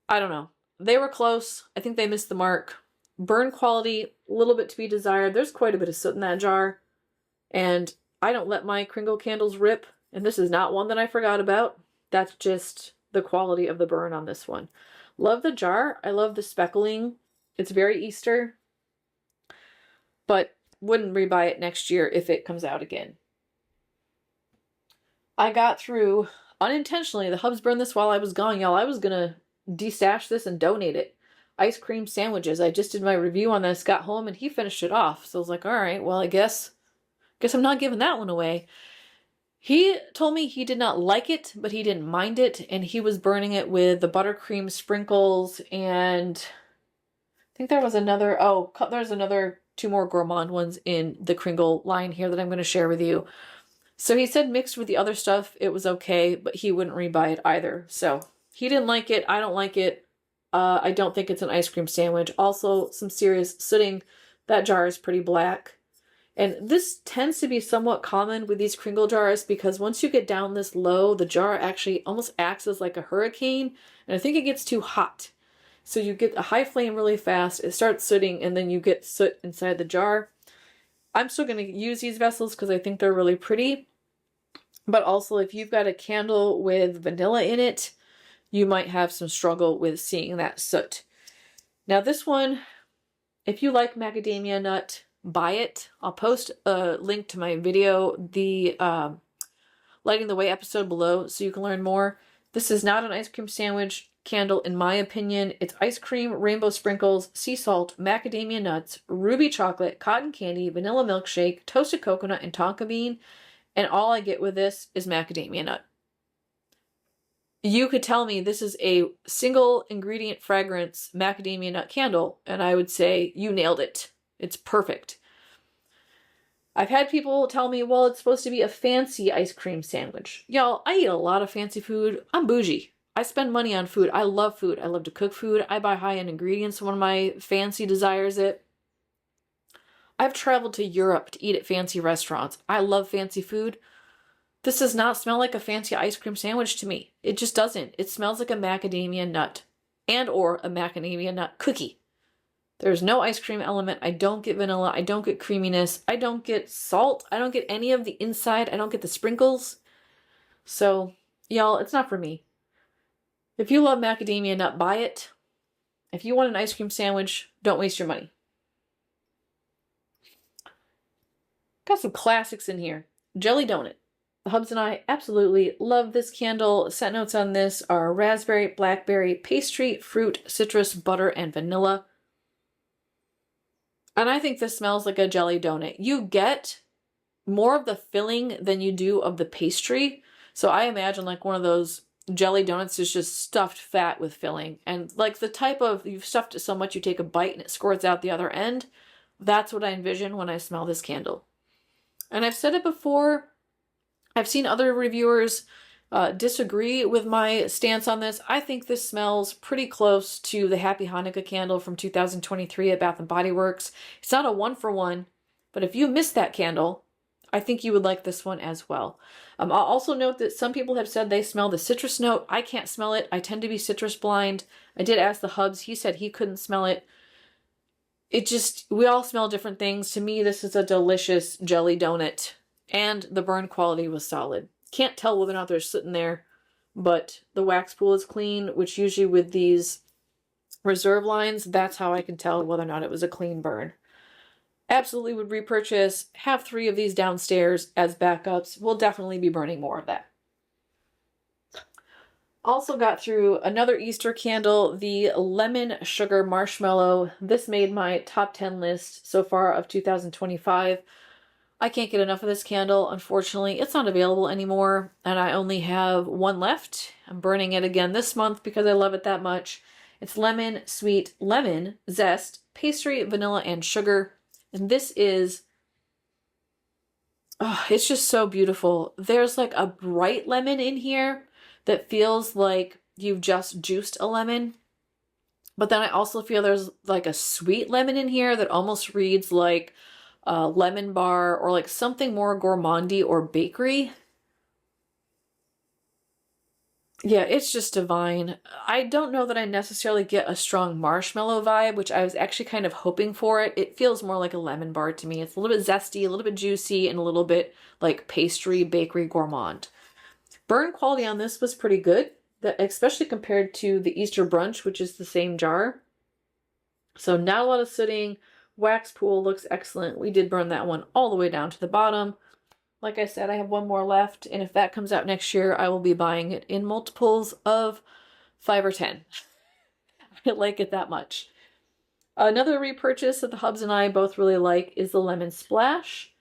I don't know. They were close. I think they missed the mark. Burn quality, a little bit to be desired. There's quite a bit of soot in that jar. And I don't let my Kringle candles rip. And this is not one that I forgot about. That's just the quality of the burn on this one. Love the jar. I love the speckling. It's very Easter. But wouldn't rebuy it next year if it comes out again. I got through, unintentionally, the hubs burned this while I was gone, y'all. I was going to destash this and donate it. Ice cream sandwiches. I just did my review on this, got home, and he finished it off. So I was like, all right, well, I guess I'm not giving that one away. He told me he did not like it, but he didn't mind it, and he was burning it with the Buttercream Sprinkles, and I think there was another, there's another 2 more gourmand ones in the Kringle line here that I'm going to share with you. So he said mixed with the other stuff, it was okay, but he wouldn't rebuy it either. So he didn't like it. I don't like it. I don't think it's an ice cream sandwich. Also, some serious sooting. That jar is pretty black. And this tends to be somewhat common with these Kringle jars because once you get down this low, the jar actually almost acts as like a hurricane. And I think it gets too hot. So you get a high flame really fast, it starts sooting, and then you get soot inside the jar. I'm still going to use these vessels because I think they're really pretty. But also, if you've got a candle with vanilla in it, you might have some struggle with seeing that soot. Now this one, if you like macadamia nut, buy it. I'll post a link to my video, the Lighting the Way episode below, so you can learn more. This is not an ice cream sandwich candle, in my opinion. It's ice cream, rainbow sprinkles, sea salt, macadamia nuts, ruby chocolate, cotton candy, vanilla milkshake, toasted coconut, and tonka bean. And all I get with this is macadamia nut. You could tell me this is a single ingredient fragrance macadamia nut candle, and I would say you nailed it. It's perfect. I've had people tell me, well, it's supposed to be a fancy ice cream sandwich. Y'all, I eat a lot of fancy food. I'm bougie. I spend money on food. I love food. I love to cook food. I buy high-end ingredients when my fancy desires it. I've traveled to Europe to eat at fancy restaurants. I love fancy food. This does not smell like a fancy ice cream sandwich to me. It just doesn't. It smells like a macadamia nut and or a macadamia nut cookie. There's no ice cream element. I don't get vanilla. I don't get creaminess. I don't get salt. I don't get any of the inside. I don't get the sprinkles. So, y'all, it's not for me. If you love macadamia nut, buy it. If you want an ice cream sandwich, don't waste your money. Got some classics in here. Jelly donut. The hubs and I absolutely love this candle. Scent notes on this are raspberry, blackberry, pastry, fruit, citrus, butter, and vanilla. And I think this smells like a jelly donut. You get more of the filling than you do of the pastry. So I imagine like one of those jelly donuts is just stuffed fat with filling. And like the type of, you've stuffed it so much you take a bite and it squirts out the other end. That's what I envision when I smell this candle. And I've said it before, I've seen other reviewers disagree with my stance on this. I think this smells pretty close to the Happy Hanukkah candle from 2023 at Bath & Body Works. It's not a 1-for-1, but if you missed that candle, I think you would like this one as well. I'll also note that some people have said they smell the citrus note. I can't smell it. I tend to be citrus blind. I did ask the hubs. He said he couldn't smell it. We all smell different things. To me, this is a delicious jelly donut, and the burn quality was solid. Can't tell whether or not they're sitting there, but the wax pool is clean, which usually with these reserve lines, that's how I can tell whether or not it was a clean burn. Absolutely would repurchase. Have 3 of these downstairs as backups. We'll definitely be burning more of that. Also got through another Easter candle, the Lemon Sugar Marshmallow. This made my top 10 list so far of 2025. I can't get enough of this candle. Unfortunately, it's not available anymore, and I only have 1 left. I'm burning it again this month because I love it that much. It's lemon, sweet lemon, zest, pastry, vanilla, and sugar. And this is, oh, it's just so beautiful. There's like a bright lemon in here that feels like you've just juiced a lemon. But then I also feel there's like a sweet lemon in here that almost reads like a lemon bar or like something more gourmandy or bakery. Yeah, it's just divine. I don't know that I necessarily get a strong marshmallow vibe, which I was actually kind of hoping for it. It feels more like a lemon bar to me. It's a little bit zesty, a little bit juicy, and a little bit like pastry, bakery, gourmand. Burn quality on this was pretty good, especially compared to the Easter Brunch, which is the same jar. So not a lot of sooting. Wax pool looks excellent. We did burn that one all the way down to the bottom. Like I said, I have 1 more left, and if that comes out next year, I will be buying it in multiples of 5 or 10. I like it that much. Another repurchase that the hubs and I both really like is the Lemon Splash.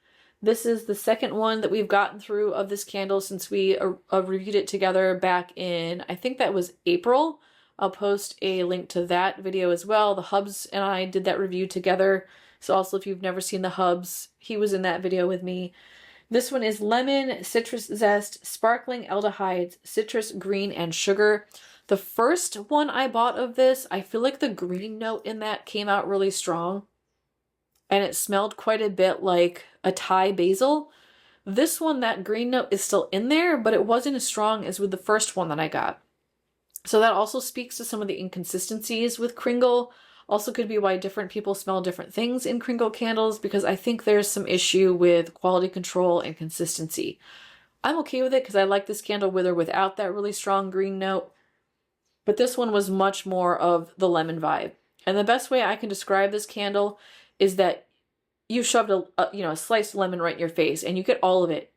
This is the second one that we've gotten through of this candle since we reviewed it together back in, I think that was April. I'll post a link to that video as well. The hubs and I did that review together. So also if you've never seen the hubs, he was in that video with me. This one is lemon, citrus zest, sparkling aldehydes, citrus, green, and sugar. The first one I bought of this, I feel like the green note in that came out really strong. And it smelled quite a bit like a Thai basil. This one, that green note is still in there, but it wasn't as strong as with the first one that I got. So that also speaks to some of the inconsistencies with Kringle. Also could be why different people smell different things in Kringle candles, because I think there's some issue with quality control and consistency. I'm okay with it because I like this candle with or without that really strong green note. But this one was much more of the lemon vibe. And the best way I can describe this candle is that you shoved a sliced lemon right in your face and you get all of it.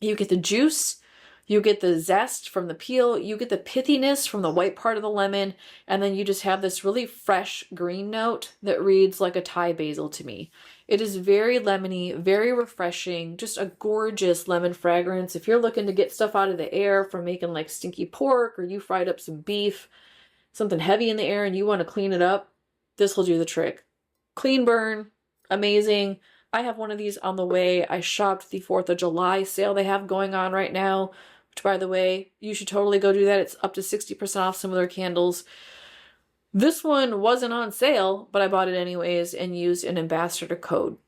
You get the juice, you get the zest from the peel, you get the pithiness from the white part of the lemon, and then you just have this really fresh green note that reads like a Thai basil to me. It is very lemony, very refreshing, just a gorgeous lemon fragrance. If you're looking to get stuff out of the air from making like stinky pork, or you fried up some beef, something heavy in the air and you want to clean it up, this will do the trick. Clean burn, amazing. I have one of these on the way. I shopped the 4th of July sale they have going on right now, which, by the way, you should totally go do that. It's up to 60% off some of their candles. This one wasn't on sale, but I bought it anyways and used an ambassador code.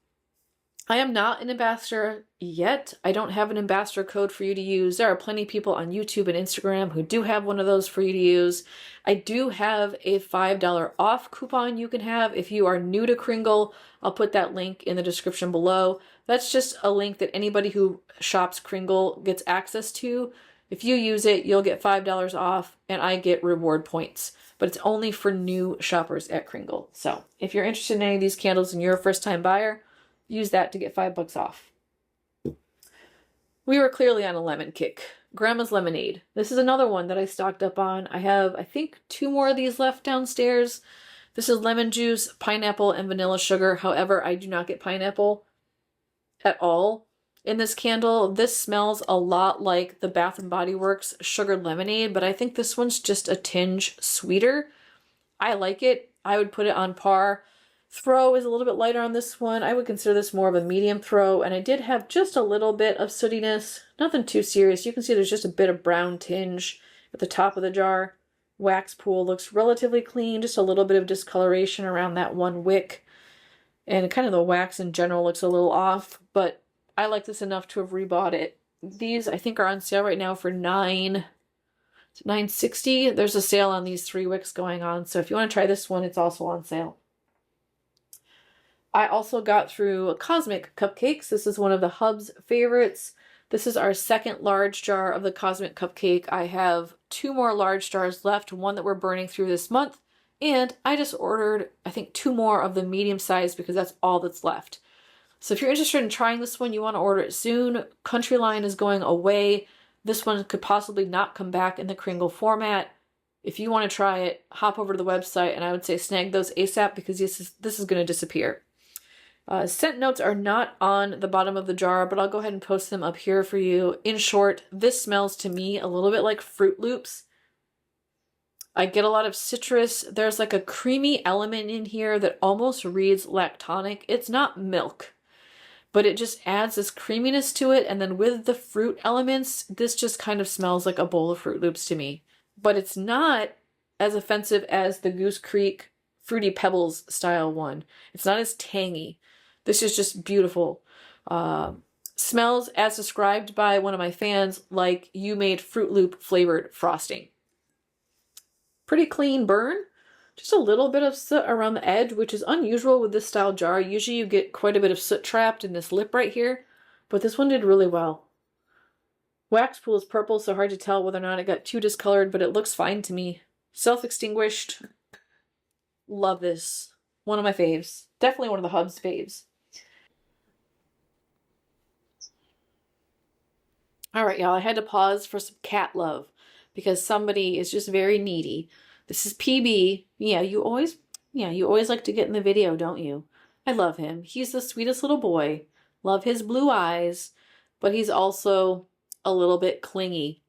I am not an ambassador yet. I don't have an ambassador code for you to use. There are plenty of people on YouTube and Instagram who do have one of those for you to use. I do have a $5 off coupon you can have if you are new to Kringle. I'll put that link in the description below. That's just a link that anybody who shops Kringle gets access to. If you use it, you'll get $5 off and I get reward points. But it's only for new shoppers at Kringle. So if you're interested in any of these candles and you're a first-time buyer, use that to get $5 off. We were clearly on a lemon kick. Grandma's Lemonade. This is another one that I stocked up on. I have, I think, 2 more of these left downstairs. This is lemon juice, pineapple, and vanilla sugar. However, I do not get pineapple at all in this candle. This smells a lot like the Bath & Body Works Sugared Lemonade, but I think this one's just a tinge sweeter. I like it. I would put it on par Throw is a little bit lighter on this one. I would consider this more of a medium throw, and I did have just a little bit of sootiness. Nothing too serious. You can see there's just a bit of brown tinge at the top of the jar. Wax pool looks relatively clean, just a little bit of discoloration around that one wick. And kind of the wax in general looks a little off, but I like this enough to have rebought it. These I think are on sale right now for $9.60. There's a sale on these 3 wicks going on, so if you want to try this one, it's also on sale. I also got through Cosmic Cupcakes. This is one of the Hub's favorites. This is our second large jar of the Cosmic Cupcake. I have 2 more large jars left, one that we're burning through this month, and I just ordered, I think, 2 more of the medium size because that's all that's left. So if you're interested in trying this one, you want to order it soon. Country Line is going away. This one could possibly not come back in the Kringle format. If you want to try it, hop over to the website, and I would say snag those ASAP because this is going to disappear. Scent notes are not on the bottom of the jar, but I'll go ahead and post them up here for you. In short, this smells to me a little bit like Fruit Loops. I get a lot of citrus. There's like a creamy element in here that almost reads lactonic. It's not milk, but it just adds this creaminess to it. And then with the fruit elements, this just kind of smells like a bowl of Fruit Loops to me. But it's not as offensive as the Goose Creek Fruity Pebbles style one. It's not as tangy. This is just beautiful. Smells, as described by one of my fans, like you made Fruit Loop flavored frosting. Pretty clean burn. Just a little bit of soot around the edge, which is unusual with this style jar. Usually you get quite a bit of soot trapped in this lip right here, but this one did really well. Wax pool is purple, so hard to tell whether or not it got too discolored, but it looks fine to me. Self-extinguished. Love this. One of my faves. Definitely one of the Hub's faves. Alright, y'all, I had to pause for some cat love because somebody is just very needy. This is PB. Yeah, you always like to get in the video, don't you? I love him. He's the sweetest little boy. Love his blue eyes, but he's also a little bit clingy.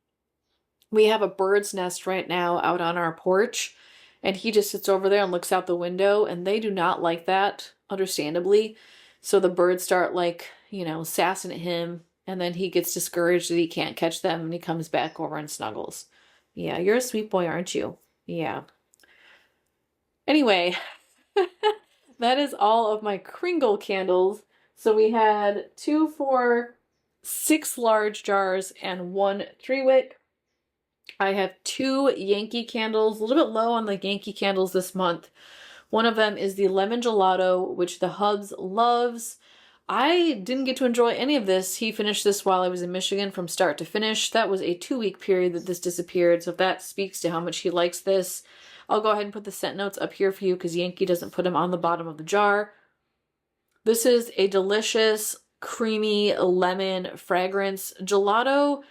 We have a bird's nest right now out on our porch, and he just sits over there and looks out the window, and they do not like that, understandably. So the birds start sassing at him, and then he gets discouraged that he can't catch them, and he comes back over and snuggles. Yeah, you're a sweet boy, aren't you? Yeah. Anyway, that is all of my Kringle candles. So we had 2, 4, 6 large jars and 1 3-wick. I have 2 Yankee candles, a little bit low on the Yankee candles this month. One of them is the Lemon Gelato, which the Hubs loves. I didn't get to enjoy any of this. He finished this while I was in Michigan from start to finish. That was a 2-week period that this disappeared, so if that speaks to how much he likes this. I'll go ahead and put the scent notes up here for you because Yankee doesn't put them on the bottom of the jar. This is a delicious, creamy lemon fragrance. Gelato,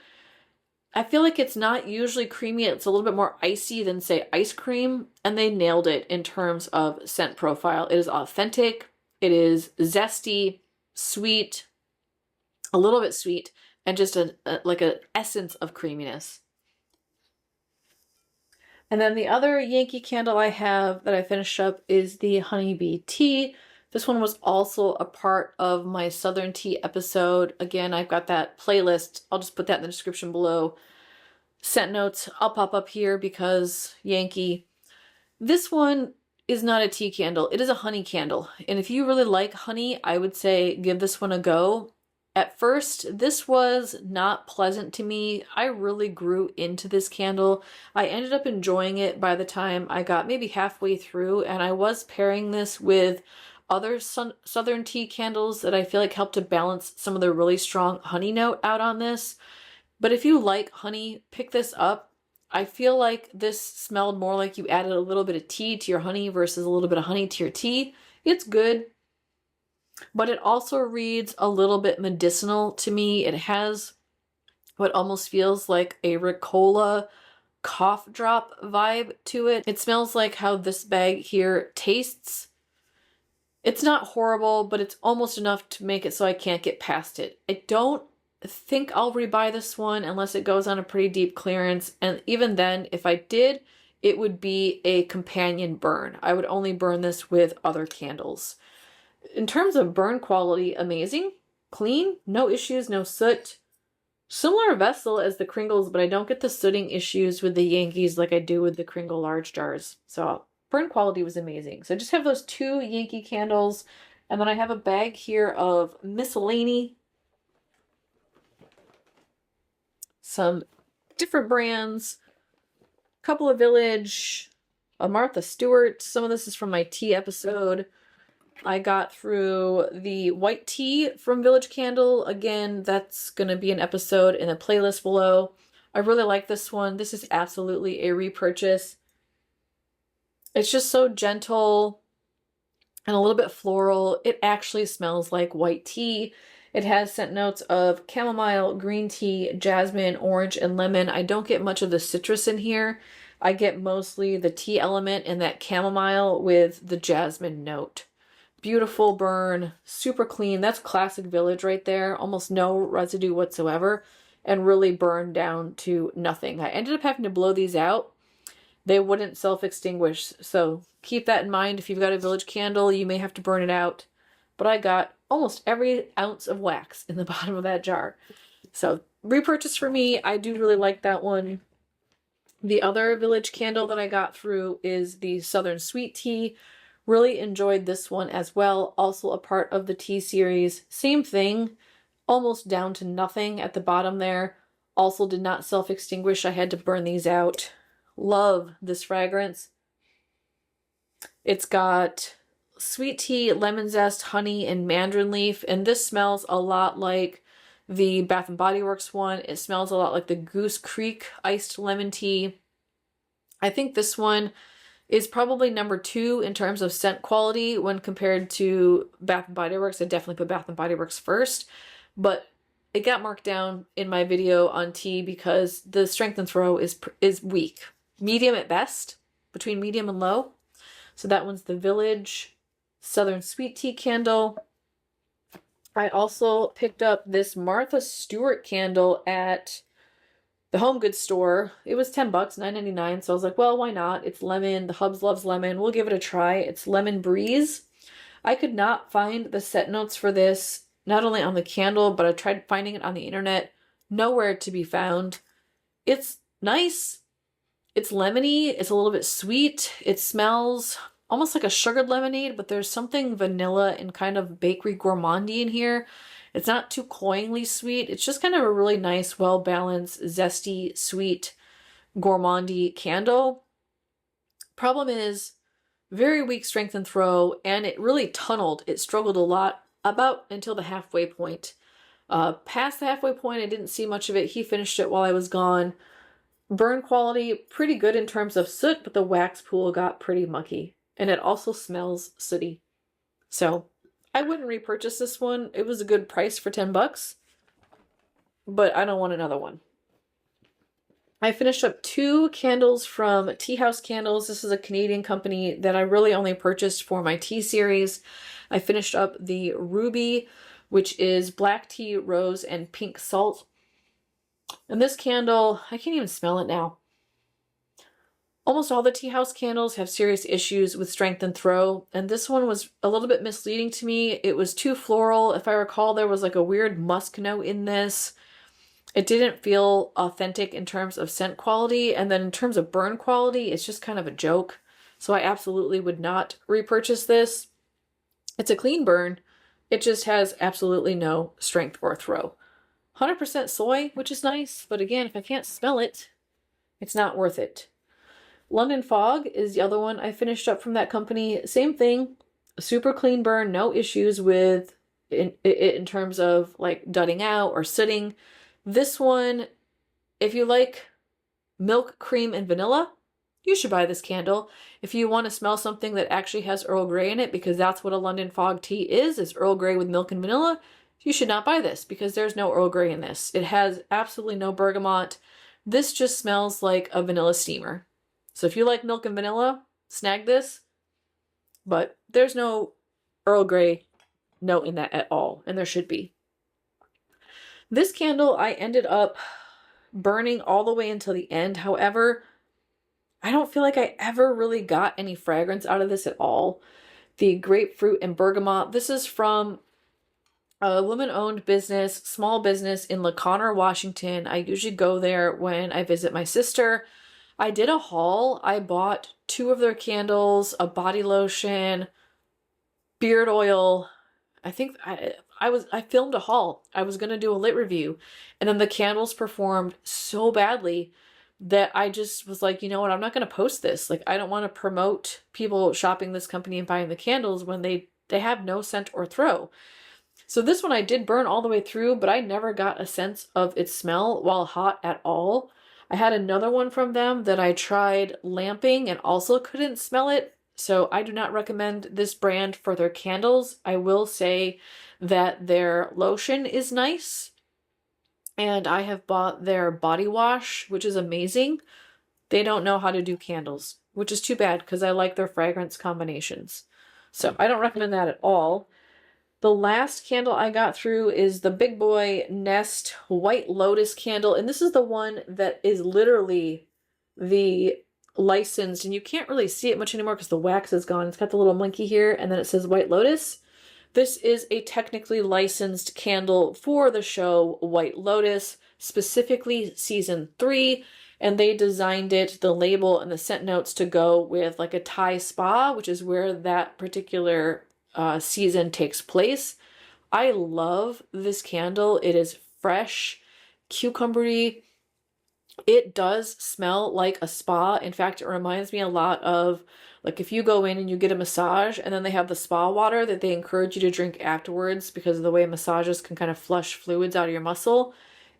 I feel like it's not usually creamy. It's a little bit more icy than, say, ice cream, and they nailed it in terms of scent profile. It is authentic. It is zesty, sweet, a little bit sweet, and just like an essence of creaminess. And then the other Yankee candle I have that I finished up is the Honeybee Tea. This one was also a part of my Southern Tea episode. Again, I've got that playlist. I'll just put that in the description below. Scent notes, I'll pop up here because Yankee. This one is not a tea candle. It is a honey candle. And if you really like honey, I would say give this one a go. At first, this was not pleasant to me. I really grew into this candle. I ended up enjoying it by the time I got maybe halfway through, and I was pairing this with other Southern Tea candles that I feel like help to balance some of the really strong honey note out on this. But if you like honey, pick this up. I feel like this smelled more like you added a little bit of tea to your honey versus a little bit of honey to your tea. It's good, but it also reads a little bit medicinal to me. It has what almost feels like a Ricola cough drop vibe to it. It smells like how this bag here tastes. It's not horrible, but it's almost enough to make it so I can't get past it. I don't think I'll rebuy this one unless it goes on a pretty deep clearance, and even then, if I did, it would be a companion burn. I would only burn this with other candles. In terms of burn quality, amazing. Clean, no issues, no soot. Similar vessel as the Kringles, but I don't get the sooting issues with the Yankees like I do with the Kringle large jars. So burn quality was amazing. So I just have those 2 Yankee candles, and then I have a bag here of miscellany. Some different brands, a couple of Village, a Martha Stewart. Some of this is from my tea episode. I got through the white tea from Village Candle. Again, that's going to be an episode in the playlist below. I really like this one. This is absolutely a repurchase. It's just so gentle and a little bit floral. It actually smells like white tea. It has scent notes of chamomile, green tea, jasmine, orange, and lemon. I don't get much of the citrus in here. I get mostly the tea element and that chamomile with the jasmine note. Beautiful burn, super clean. That's classic Village right there. Almost no residue whatsoever, and really burned down to nothing. I ended up having to blow these out. They wouldn't self-extinguish, so keep that in mind. If you've got a Village candle, you may have to burn it out. But I got almost every ounce of wax in the bottom of that jar. So repurchase for me. I do really like that one. The other Village candle that I got through is the Southern Sweet Tea. Really enjoyed this one as well. Also a part of the tea series. Same thing. Almost down to nothing at the bottom there. Also did not self-extinguish. I had to burn these out. Love this fragrance. It's got sweet tea, lemon zest, honey, and mandarin leaf. And this smells a lot like the Bath & Body Works one. It smells a lot like the Goose Creek iced lemon tea. I think this one is probably number 2 in terms of scent quality when compared to Bath & Body Works. I definitely put Bath & Body Works first, but it got marked down in my video on tea because the strength and throw is weak. Medium at best, between medium and low. So that one's the Village Southern Sweet Tea candle. I also picked up this Martha Stewart candle at the home goods store. It was 10 bucks, $9.99. So I was like, well, why not? It's lemon. The hubs loves lemon. We'll give it a try. It's Lemon Breeze. I could not find the scent notes for this, not only on the candle, but I tried finding it on the internet. Nowhere to be found. It's nice. It's lemony. It's a little bit sweet. It smells almost like a sugared lemonade, but there's something vanilla and kind of bakery gourmandy in here. It's not too cloyingly sweet. It's just kind of a really nice, well-balanced, zesty, sweet, gourmandy candle. Problem is, very weak strength and throw, and it really tunneled. It struggled a lot about until the halfway point. Past the halfway point, I didn't see much of it. He finished it while I was gone. Burn quality, pretty good in terms of soot, but the wax pool got pretty mucky. And it also smells sooty. So I wouldn't repurchase this one. It was a good price for 10 bucks, but I don't want another one. I finished up 2 candles from Tea House Candles. This is a Canadian company that I really only purchased for my tea series. I finished up the Ruby, which is black tea, rose, and pink salt. And this candle, I can't even smell it now. Almost all the Tea House candles have serious issues with strength and throw, and this one was a little bit misleading to me. It was too floral. If I recall, there was like a weird musk note in this. It didn't feel authentic in terms of scent quality, and then in terms of burn quality, it's just kind of a joke. So I absolutely would not repurchase this. It's a clean burn. It just has absolutely no strength or throw. 100% soy, which is nice, but again, if I can't smell it, it's not worth it. London Fog is the other one I finished up from that company. Same thing, super clean burn, no issues with it in terms of like dudding out or sitting. This one, if you like milk, cream, and vanilla, you should buy this candle. If you want to smell something that actually has Earl Grey in it, because that's what a London Fog tea is Earl Grey with milk and vanilla, you should not buy this because there's no Earl Grey in this. It has absolutely no bergamot. This just smells like a vanilla steamer. So if you like milk and vanilla, snag this. But there's no Earl Grey note in that at all, and there should be. This candle I ended up burning all the way until the end. However, I don't feel like I ever really got any fragrance out of this at all. The Grapefruit and Bergamot. This is from a woman-owned business, small business in LaConner, Washington. I usually go there when I visit my sister. I did a haul. I bought 2 of their candles, a body lotion, beard oil. I think I filmed a haul. I was going to do a lit review, and then the candles performed so badly that I just was like, you know what, I'm not going to post this. Like, I don't want to promote people shopping this company and buying the candles when they have no scent or throw. So this one I did burn all the way through, but I never got a sense of its smell while hot at all. I had another one from them that I tried lamping and also couldn't smell it. So I do not recommend this brand for their candles. I will say that their lotion is nice. And I have bought their body wash, which is amazing. They don't know how to do candles, which is too bad because I like their fragrance combinations. So I don't recommend that at all. The last candle I got through is the Big Boy Nest White Lotus candle. And this is the one that is literally the licensed, and you can't really see it much anymore because the wax is gone. It's got the little monkey here, and then it says White Lotus. This is a technically licensed candle for the show White Lotus, specifically season 3, and they designed it, the label and the scent notes, to go with like a Thai spa, which is where that particular season takes place. I love this candle. It is fresh, cucumbery. It does smell like a spa. In fact, it reminds me a lot of, like, if you go in and you get a massage and then they have the spa water that they encourage you to drink afterwards because of the way massages can kind of flush fluids out of your muscle.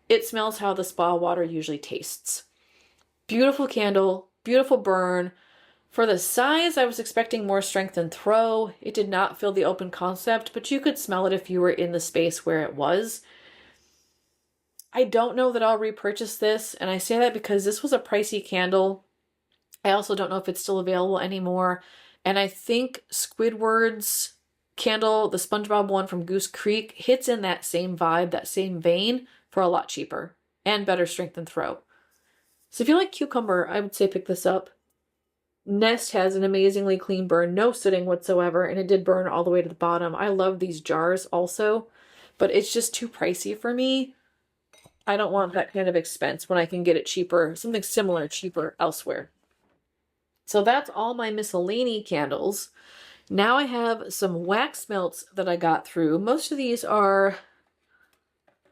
It smells how the spa water usually tastes. Beautiful candle, beautiful burn. For the size, I was expecting more strength and throw. It did not feel the open concept, but you could smell it if you were in the space where it was. I don't know that I'll repurchase this, and I say that because this was a pricey candle. I also don't know if it's still available anymore. And I think Squidward's candle, the SpongeBob one from Goose Creek, hits in that same vibe, that same vein, for a lot cheaper and better strength and throw. So if you like cucumber, I would say pick this up. Nest has an amazingly clean burn, no sooting whatsoever, and it did burn all the way to the bottom. I love these jars also, but it's just too pricey for me. I don't want that kind of expense when I can get it cheaper, something similar, cheaper elsewhere. So that's all my miscellany candles. Now I have some wax melts that I got through. Most of these are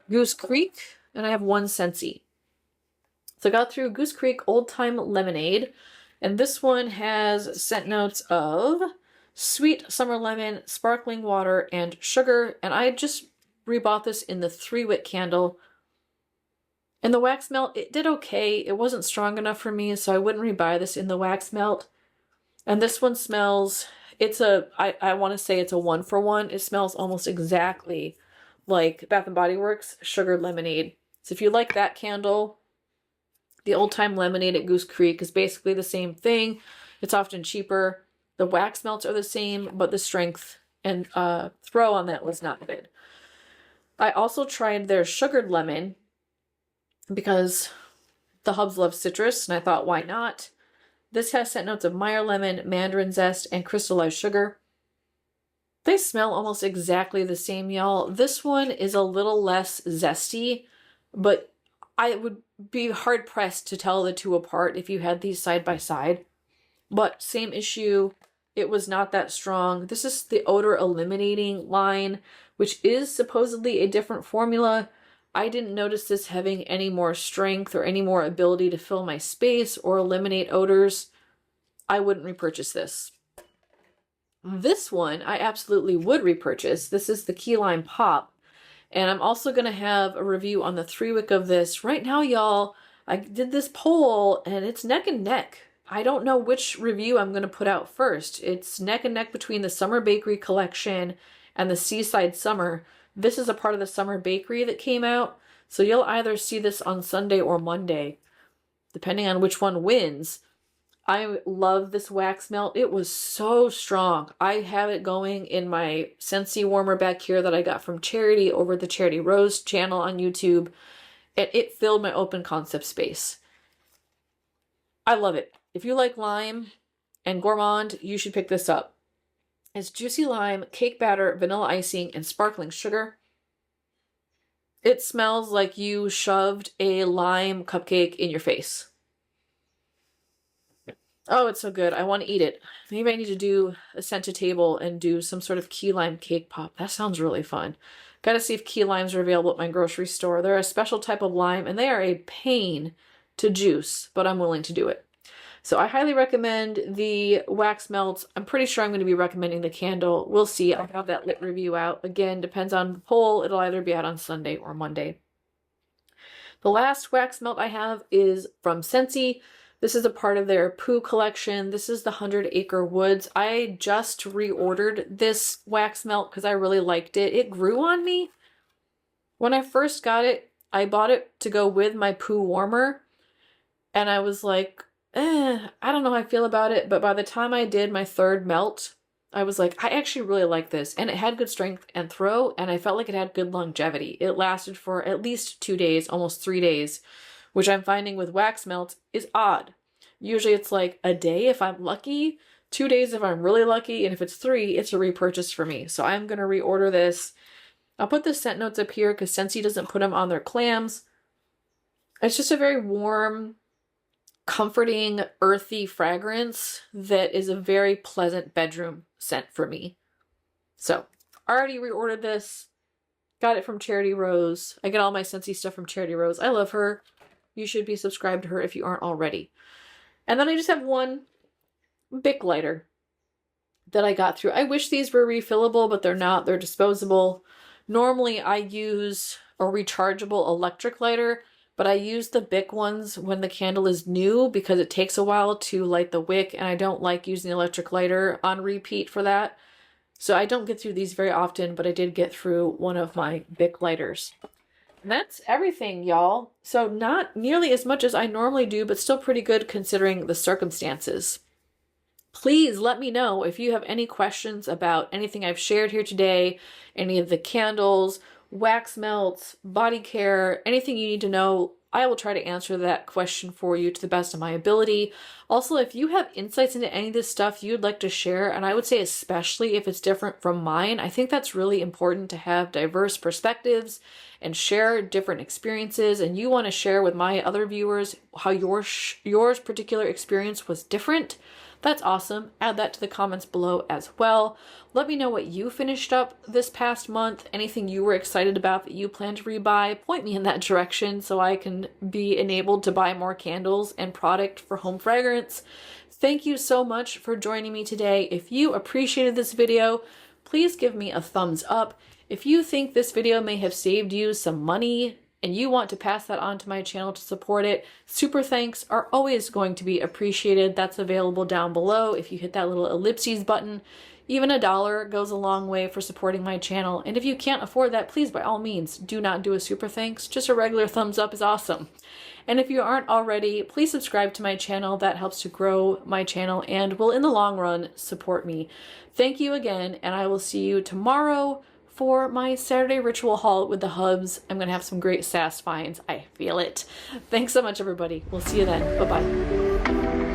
Goose Creek, and I have one Scentsy. So I got through Goose Creek Old Time Lemonade, and this one has scent notes of sweet summer lemon, sparkling water, and sugar. And I just rebought this in the 3-wick candle. And the wax melt, it did okay. It wasn't strong enough for me, so I wouldn't rebuy this in the wax melt. And this one smells, I want to say it's a 1-for-1. It smells almost exactly like Bath & Body Works Sugar Lemonade. So if you like that candle, the Old Time Lemonade at Goose Creek is basically the same thing. It's often cheaper. The wax melts are the same, but the strength and throw on that was not good. I also tried their sugared lemon because the hubs love citrus, and I thought, why not? This has scent notes of Meyer lemon, mandarin zest, and crystallized sugar. They smell almost exactly the same, y'all. This one is a little less zesty, but I would be hard-pressed to tell the two apart if you had these side by side. But same issue, it was not that strong. This is the odor eliminating line, which is supposedly a different formula. I didn't notice this having any more strength or any more ability to fill my space or eliminate odors. I wouldn't repurchase this. This one I absolutely would repurchase. This is the Key Lime Pop. And I'm also going to have a review on the 3-wick of this. Right now, y'all, I did this poll and it's neck and neck. I don't know which review I'm going to put out first. It's neck and neck between the Summer Bakery collection and the Seaside Summer. This is a part of the Summer Bakery that came out. So you'll either see this on Sunday or Monday, depending on which one wins. I love this wax melt. It was so strong. I have it going in my Scentsy warmer back here that I got from Charity over the Charity Rose channel on YouTube. And it filled my open concept space. I love it. If you like lime and gourmand, you should pick this up. It's juicy lime, cake batter, vanilla icing, and sparkling sugar. It smells like you shoved a lime cupcake in your face. Oh, it's so good. I want to eat it. Maybe I need to do a scent to table and do some sort of key lime cake pop. That sounds really fun. Gotta see if key limes are available at my grocery store. They're a special type of lime and they are a pain to juice, but I'm willing to do it. So I highly recommend the wax melts. I'm pretty sure I'm going to be recommending the candle. We'll see. I'll have that lit review out. Again, depends on the poll. It'll either be out on Sunday or Monday. The last wax melt I have is from Scentsy. This is a part of their Poo collection. This is the 100 Acre Woods. I just reordered this wax melt because I really liked it. It grew on me. When I first got it, I bought it to go with my Poo warmer. And I was like, I don't know how I feel about it. But by the time I did my third melt, I was like, I actually really like this. And it had good strength and throw. And I felt like it had good longevity. It lasted for at least 2 days, almost 3 days. Which I'm finding with wax melts is odd. Usually it's like a day if I'm lucky, 2 days if I'm really lucky, and if it's 3, it's a repurchase for me. So I'm going to reorder this. I'll put the scent notes up here because Scentsy doesn't put them on their clams. It's just a very warm, comforting, earthy fragrance that is a very pleasant bedroom scent for me. So I already reordered this. Got it from Charity Rose. I get all my Scentsy stuff from Charity Rose. I love her. You should be subscribed to her if you aren't already. And then I just have one Bic lighter that I got through. I wish these were refillable, but they're not. They're disposable. Normally I use a rechargeable electric lighter, but I use the Bic ones when the candle is new because it takes a while to light the wick, and I don't like using the electric lighter on repeat for that. So I don't get through these very often, but I did get through one of my Bic lighters. And that's everything, y'all. So not nearly as much as I normally do, but still pretty good considering the circumstances. Please let me know if you have any questions about anything I've shared here today, any of the candles, wax melts, body care, anything you need to know. I will try to answer that question for you to the best of my ability. Also, if you have insights into any of this stuff you'd like to share, and I would say especially if it's different from mine, I think that's really important to have diverse perspectives and share different experiences, and you want to share with my other viewers how yours particular experience was different. That's awesome. Add that to the comments below as well. Let me know what you finished up this past month, anything you were excited about that you plan to rebuy. Point me in that direction so I can be enabled to buy more candles and product for home fragrance. Thank you so much for joining me today. If you appreciated this video, please give me a thumbs up. If you think this video may have saved you some money and you want to pass that on to my channel to support it, super thanks are always going to be appreciated. That's available down below if you hit that little ellipses button. Even $1 goes a long way for supporting my channel. And if you can't afford that, please, by all means, do not do a super thanks. Just a regular thumbs up is awesome. And if you aren't already, please subscribe to my channel. That helps to grow my channel and will, in the long run, support me. Thank you again, and I will see you tomorrow for my Saturday ritual haul with the hubs. I'm going to have some great sass finds. I feel it. Thanks so much, everybody. We'll see you then. Bye-bye.